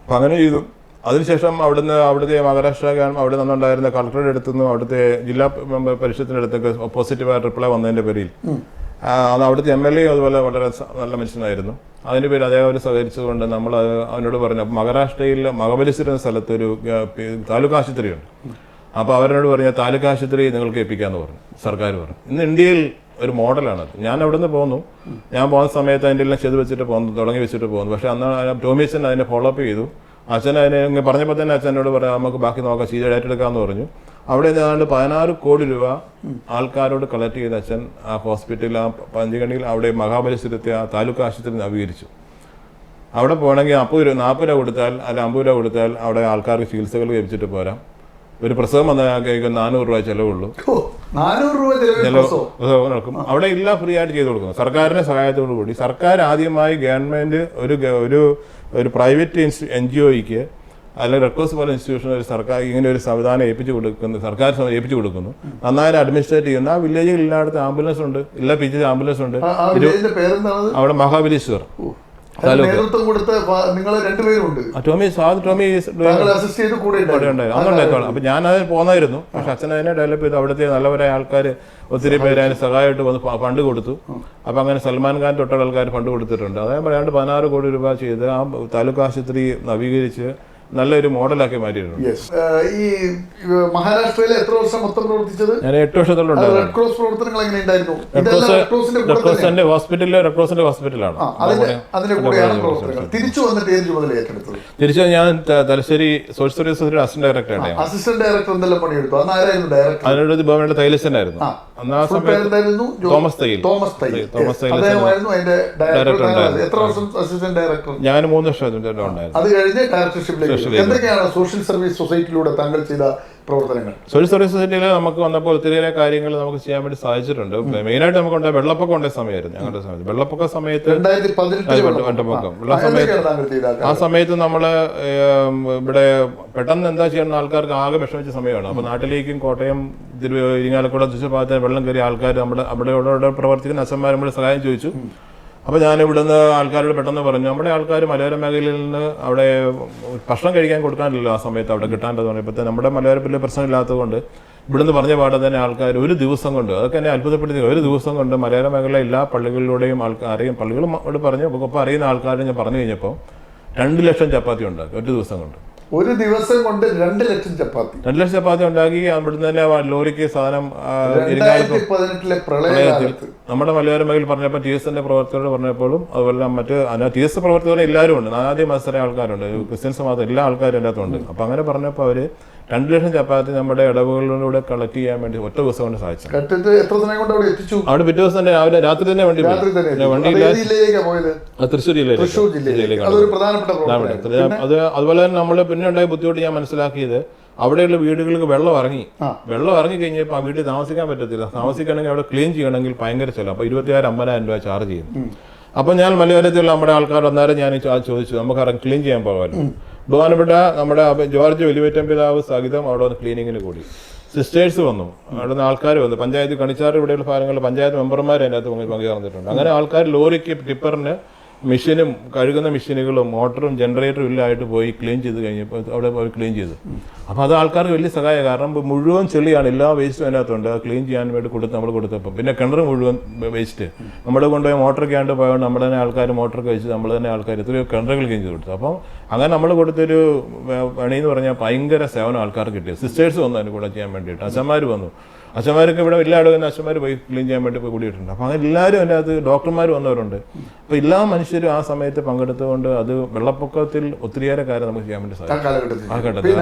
അപ്പൊ അങ്ങനെ ചെയ്തു. അതിനുശേഷം അവിടുത്തെ മഹാരാഷ്ട്ര അവിടെ നിന്നുണ്ടായിരുന്ന കളക്ടറുടെ അടുത്തുനിന്നും അവിടുത്തെ ജില്ലാ പരിഷത്തിന്റെ അടുത്തൊക്കെ പോസിറ്റീവായ റിപ്ലൈ വന്നതിന്റെ പേരിൽ അവിടുത്തെ MLA അതുപോലെ വളരെ നല്ല മനുഷ്യനായിരുന്നു. അതിന്റെ പേര് അദ്ദേഹം അവർ സഹകരിച്ചതുകൊണ്ട് നമ്മൾ അവനോട് പറഞ്ഞു. മഹാരാഷ്ട്രയിൽ മഹാബലിശ്വർ എന്ന സ്ഥലത്ത് ഒരു താലൂക്ക് ആശുപത്രിയുണ്ട്. അപ്പോൾ അവരോട് പറഞ്ഞാൽ താലൂക്ക് ആശുപത്രി നിങ്ങൾക്ക് ഏൽപ്പിക്കാമെന്ന് പറഞ്ഞു, സർക്കാർ പറഞ്ഞു. ഇന്ന് ഇന്ത്യയിൽ ഒരു മോഡലാണത്. ഞാൻ അവിടെ നിന്ന് പോന്നു. ഞാൻ പോകുന്ന സമയത്ത് അതിൻ്റെ എല്ലാം ചെയ്ത് വെച്ചിട്ട് തുടങ്ങി വെച്ചിട്ട് പോകുന്നു. പക്ഷേ അന്ന് ടോമിച്ചൻ അതിനെ ഫോളോ അപ്പ് ചെയ്തു. അച്ഛൻ അതിനെ പറഞ്ഞപ്പോൾ തന്നെ അച്ഛനോട് പറയാം, നമുക്ക് ബാക്കി നോക്കാം, സീറ്റ് ഏറ്റെടുക്കാമെന്ന് പറഞ്ഞു. അവിടെ ഏതാണ്ട് 16 കോടി രൂപ ആൾക്കാരോട് കളക്ട് ചെയ്ത അച്ഛൻ ആ ഹോസ്പിറ്റലിൽ, ആ പഞ്ചഗണിയിൽ അവിടെ മഹാബലിശ്വരത്തെ ആ താലൂക്ക് ആശുപത്രി നവീകരിച്ചു. അവിടെ പോകണമെങ്കിൽ 40 രൂപ കൊടുത്താൽ അല്ല 50 രൂപ കൊടുത്താൽ അവിടെ ആൾക്കാർക്ക് ചികിത്സകൾ ലഭിച്ചിട്ട് പോരാം. ഒരു പ്രസവം വന്നാൽ 400 രൂപ ചിലവുള്ളൂ. നടക്കും. അവിടെ എല്ലാം ഫ്രീ ആയിട്ട് ചെയ്തു കൊടുക്കുന്നു സർക്കാരിന്റെ സഹായത്തോടു കൂടി. സർക്കാർ ആദ്യമായി ഗവൺമെന്റ് ഒരു പ്രൈവറ്റ് NGOയ്ക്ക് അല്ലെങ്കിൽ റെഡ് ക്രോസ് പോലെ ഇൻസ്റ്റിറ്റ്യൂഷൻ ഒരു സർക്കാർ ഇങ്ങനെ ഒരു സംവിധാനം സർക്കാർ ഏൽപ്പിച്ചു കൊടുക്കുന്നു. നന്നായി അഡ്മിനിസ്ട്രേറ്റ് ചെയ്യുന്ന ആ വില്ലേജിൽ എല്ലായിടത്തും ആംബുലൻസ് ഉണ്ട്, എല്ലാ PG ആംബുലൻസ് ഉണ്ട്. അവിടെ മഹാബലിശ്വർ നേതൃത്വം കൊടുത്ത നിങ്ങൾ രണ്ടുപേരുണ്ട്. അപ്പൊ ഞാൻ അതിന് പോന്നായിരുന്നു. പക്ഷെ അച്ഛൻ അതിനെ ഡെവലപ്പ് ചെയ്തു. അവിടുത്തെ നല്ലവരായ ആൾക്കാർ ഒത്തിരി പേര് അതിന് സഹായമായിട്ട് വന്ന് ഫണ്ട് കൊടുത്തു. അപ്പൊ അങ്ങനെ സൽമാൻ ഖാൻ തൊട്ടുള്ള ആൾക്കാർ ഫണ്ട് കൊടുത്തിട്ടുണ്ട്. അതായത് പറയാണ്ട് 16 കോടി രൂപ ചെയ്ത് ആ താലൂക്ക് ആശുപത്രി നവീകരിച്ച് നല്ലൊരു മോഡലാക്കി മാറ്റിയിട്ടുണ്ട്. ഈ മഹാരാഷ്ട്രയിലെ എത്ര വർഷം മൊത്തം പ്രവർത്തിച്ചത്? ഞാൻ 8 വർഷത്തോളം ഉണ്ടായിരുന്നു. റെഡ് ക്രോസ് പ്രവർത്തനങ്ങൾ എങ്ങനെയുണ്ടായിരുന്നു? റെഡ് ക്രോസിന്റെ ഹോസ്പിറ്റലാണ്. തിരിച്ചു വന്നിട്ട് ഏത് ചുമതല ഏറ്റെടുത്തത്? തിരിച്ചു ഞാൻ Thalassery social service society assistant ഡയറക്ടറാണ്. അസിസ്റ്റന്റ് ഡയറക്ടർ എന്തെല്ലാം പണിയെടുത്തു? അന്നായിരുന്നു ഡയറക്ടർ? അതിനോട് ഗവൺമെന്റ് തൈലസനായിരുന്നു. അന്ന് ആ സമയത്ത് തോമസ് തയ്യൽ എത്ര വർഷം അസിസ്റ്റന്റ് ഡയറക്ടർ? ഞാൻ 3 വർഷം ഉണ്ടായിരുന്നു. അത് കഴിഞ്ഞ് ഡയറക്ടർഷിപ്പിലേക്ക്. എന്തൊക്കെയാണ് സോഷ്യൽ സർവീസ് സൊസൈറ്റിയിലൂടെ താങ്കൾ ചെയ്ത പ്രവർത്തനങ്ങൾ? സോഷ്യൽ സർവീസ് സൊസൈറ്റിയിൽ നമുക്ക് വന്നപ്പോൾ ഒത്തിരിയേറെ കാര്യങ്ങൾ നമുക്ക് ചെയ്യാൻ വേണ്ടി സാധിച്ചിട്ടുണ്ട്. മെയിനായിട്ട് നമുക്ക് വെള്ളപ്പൊക്കം ഉണ്ടായ സമയമായിരുന്നു. ഞങ്ങളുടെ സമയത്ത് വെള്ളപ്പൊക്ക സമയത്ത് ആ സമയത്ത് നമ്മള് ഇവിടെ പെട്ടെന്ന് എന്താ ചെയ്യുന്ന ആൾക്കാർക്ക് ആകെ വിഷമിച്ച സമയമാണ്. അപ്പൊ നാട്ടിലേക്കും കോട്ടയം ഇരിങ്ങാലക്കുട തൃശ്ശൂർ ഭാഗത്ത് വെള്ളം കയറിയ ആൾക്കാർ അവിടെ പ്രവർത്തിക്കുന്ന അച്ഛന്മാർ നമ്മുടെ സഹായം ചോദിച്ചു. അപ്പോൾ ഞാൻ ഇവിടുന്ന് ആൾക്കാരോട് പെട്ടെന്ന് പറഞ്ഞു, നമ്മുടെ ആൾക്കാർ മലയോര മേഖലയിൽ നിന്ന് അവിടെ ഭക്ഷണം കഴിക്കാൻ കൊടുക്കാനില്ലല്ലോ ആ സമയത്ത് അവിടെ കിട്ടാണ്ടത് പറഞ്ഞപ്പോൾ നമ്മുടെ മലയോരത്തിൽ പ്രശ്നമില്ലാത്തതുകൊണ്ട് ഇവിടുന്ന് പറഞ്ഞ പാടെ തന്നെ ആൾക്കാർ ഒരു ദിവസം കൊണ്ട്, അതൊക്കെ എന്നെ അത്ഭുതപ്പെടുത്തി, ഒരു ദിവസം കൊണ്ട് മലയോര മേഖല എല്ലാ പള്ളികളിലൂടെയും അറിയും, പള്ളികളും അവിടെ പറഞ്ഞു ഒപ്പം അറിയുന്ന ആൾക്കാരെ ഞാൻ പറഞ്ഞു കഴിഞ്ഞപ്പോൾ 2 ലക്ഷം ചപ്പാത്തി ഉണ്ടാക്കി ഒരു ദിവസം കൊണ്ട്. ഒരു ദിവസം കൊണ്ട് 2 ലക്ഷം ചപ്പാത്തി 2 ലക്ഷം ചപ്പാത്തി ഉണ്ടാക്കി. അവിടുന്ന് തന്നെ ലോറിക്ക് സാധനം പ്രളയത്തിൽ നമ്മുടെ മലയോര മേഖല പറഞ്ഞപ്പോൾ TSന്റെ പ്രവർത്തകരോട് പറഞ്ഞപ്പോഴും അതുപോലെ മറ്റ് TS പ്രവർത്തകരെ എല്ലാവരും ഉണ്ട്. ആദ്യം മത്സര ആൾക്കാരുണ്ട്, ക്രിസ്ത്യൻസ് മാത്രം എല്ലാ ആൾക്കാരും എൻ്റെ അകത്തുണ്ട്. അപ്പം അങ്ങനെ പറഞ്ഞപ്പോൾ അവർ 2 ലക്ഷം ചപ്പാത്തി നമ്മുടെ ഇടവുകളിലൂടെ കളക്ട് ചെയ്യാൻ വേണ്ടി ഒറ്റ ദിവസം കൊണ്ട് സാധിച്ചു. അവിടെ പിറ്റേ ദിവസം തന്നെ രാവിലെ രാത്രി തന്നെ വണ്ടി തൃശ്ശൂർ ജില്ലയിലേക്ക്. അത് അതുപോലെ തന്നെ നമ്മൾ പിന്നെ ഉണ്ടായ ബുദ്ധിമുട്ട് ഞാൻ മനസ്സിലാക്കിയത്, അവിടെയുള്ള വീടുകൾക്ക് വെള്ളം ഇറങ്ങി കഴിഞ്ഞപ്പോൾ ആ വീട്ടിൽ താമസിക്കാൻ പറ്റത്തില്ല. താമസിക്കണമെങ്കിൽ അവിടെ ക്ലീൻ ചെയ്യണമെങ്കിൽ ഭയങ്കര ചിലവ്. അപ്പോൾ 24,000-50,000 രൂപ ചാർജ് ചെയ്യും. അപ്പം ഞാൻ മലയോരത്തിലുള്ള നമ്മുടെ ആൾക്കാർ അന്നേരം ഞാൻ ചോദിച്ചു, നമുക്ക് ക്ലീൻ ചെയ്യാൻ പോകാമല്ലോ. ബഹുമാനപ്പെട്ട നമ്മുടെ ജോർജ് വലിയവറ്റം പിതാവ് സഹിതം അവിടെ വന്ന് ക്ലീനിങ്ങിന് കൂടി. സിസ്റ്റേഴ്സ് വന്നു, അവിടെ നിന്ന് ആൾക്കാർ വന്നു, പഞ്ചായത്ത് കണിച്ചാറ് ഇവിടെയുള്ള ഭാഗങ്ങളിൽ പഞ്ചായത്ത് മെമ്പർമാർ അതിൻ്റെ അകത്ത് പങ്കുചേർന്നിട്ടുണ്ട്. അങ്ങനെ ആൾക്കാർ ലോറിക്ക് ടിപ്പറിന് മെഷീനും കഴുകുന്ന മെഷീനുകളും മോട്ടറും ജനറേറ്ററും ഇല്ലായിട്ട് പോയി ക്ലീൻ ചെയ്ത് കഴിഞ്ഞപ്പോൾ അവിടെ പോയി ക്ലീൻ ചെയ്തു. അപ്പോൾ അത് ആൾക്കാർക്ക് വലിയ സഹായം. കാരണം മുഴുവൻ ചെളിയാണ്, എല്ലാ വേസ്റ്റും അതിനകത്തുണ്ട്. അത് ക്ലീൻ ചെയ്യാൻ വേണ്ടി നമ്മൾ കൊടുത്തപ്പോൾ പിന്നെ കിണർ മുഴുവൻ വേസ്റ്റ് നമ്മൾ കൊണ്ടുപോയി മോട്ടറൊക്കെ ആണ്ട് പോയതുകൊണ്ട് നമ്മുടെ തന്നെ ആൾക്കാർ മോട്ടറൊക്കെ വെച്ച് നമ്മൾ തന്നെ ആൾക്കാർ എത്രയോ കിണറുകൾ ക്ലീൻ ചെയ്ത് കൊടുത്തു. അപ്പം അങ്ങനെ നമ്മൾ കൊടുത്തൊരു പണിയെന്ന് പറഞ്ഞാൽ ഭയങ്കര സേവനം ആൾക്കാർക്ക് കിട്ടിയത്. സിസ്റ്റേഴ്സ് വന്നു അതിന് കൂടെ ചെയ്യാൻ വേണ്ടിയിട്ട്, അച്ഛന്മാർ വന്നു. അച്ഛന്മാരൊക്കെ ഇവിടെ വലിയ ആളുകൾ അച്ഛന്മാർ പോയി ക്ലീൻ ചെയ്യാൻ വേണ്ടി പോയി കൂടിയിട്ടുണ്ട്. അപ്പോൾ അങ്ങനെ എല്ലാവരും അതിൻ്റെ അത് ഡോക്ടർമാർ വന്നവരുണ്ട്. അപ്പോൾ എല്ലാ മനുഷ്യരും ആ സമയത്ത് പങ്കെടുത്തുകൊണ്ട് അത് വെള്ളപ്പൊക്കത്തിൽ ഒത്തിരിയേറെ കാര്യം നമുക്ക് ചെയ്യാൻ വേണ്ടി സാധിക്കും ആ ഘട്ടത്തിൽ.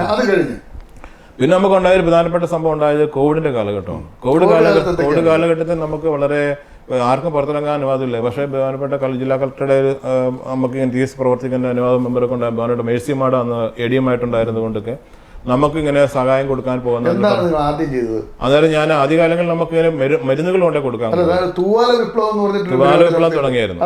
പിന്നെ നമുക്കുണ്ടായൊരു പ്രധാനപ്പെട്ട സംഭവം ഉണ്ടായത് കോവിഡിന്റെ കാലഘട്ടമാണ്. കോവിഡ് കാലഘട്ടത്തിൽ നമുക്ക് വളരെ ആർക്കും പുറത്തിറങ്ങാൻ അനുവാദമില്ല. പക്ഷേ ബഹുമാനപ്പെട്ട ജില്ലാ കളക്ടറുടെ നമുക്ക് TS പ്രവർത്തിക്കുന്ന അനുവാദം മെമ്പറെ കൊണ്ട് ബഹുമാനപ്പെട്ട മേഴ്സി മാഡം അന്ന് ADM ആയിട്ടുണ്ടായിരുന്നത് കൊണ്ടൊക്കെ നമുക്കിങ്ങനെ സഹായം കൊടുക്കാൻ പോകുന്നത്. അന്നേരം ഞാൻ ആദ്യകാലങ്ങളിൽ നമുക്ക് ഇങ്ങനെ മരുന്നുകൾ കൊണ്ടേ കൊടുക്കാൻ തൂവാല വിപ്ലവം തുടങ്ങിയായിരുന്നു.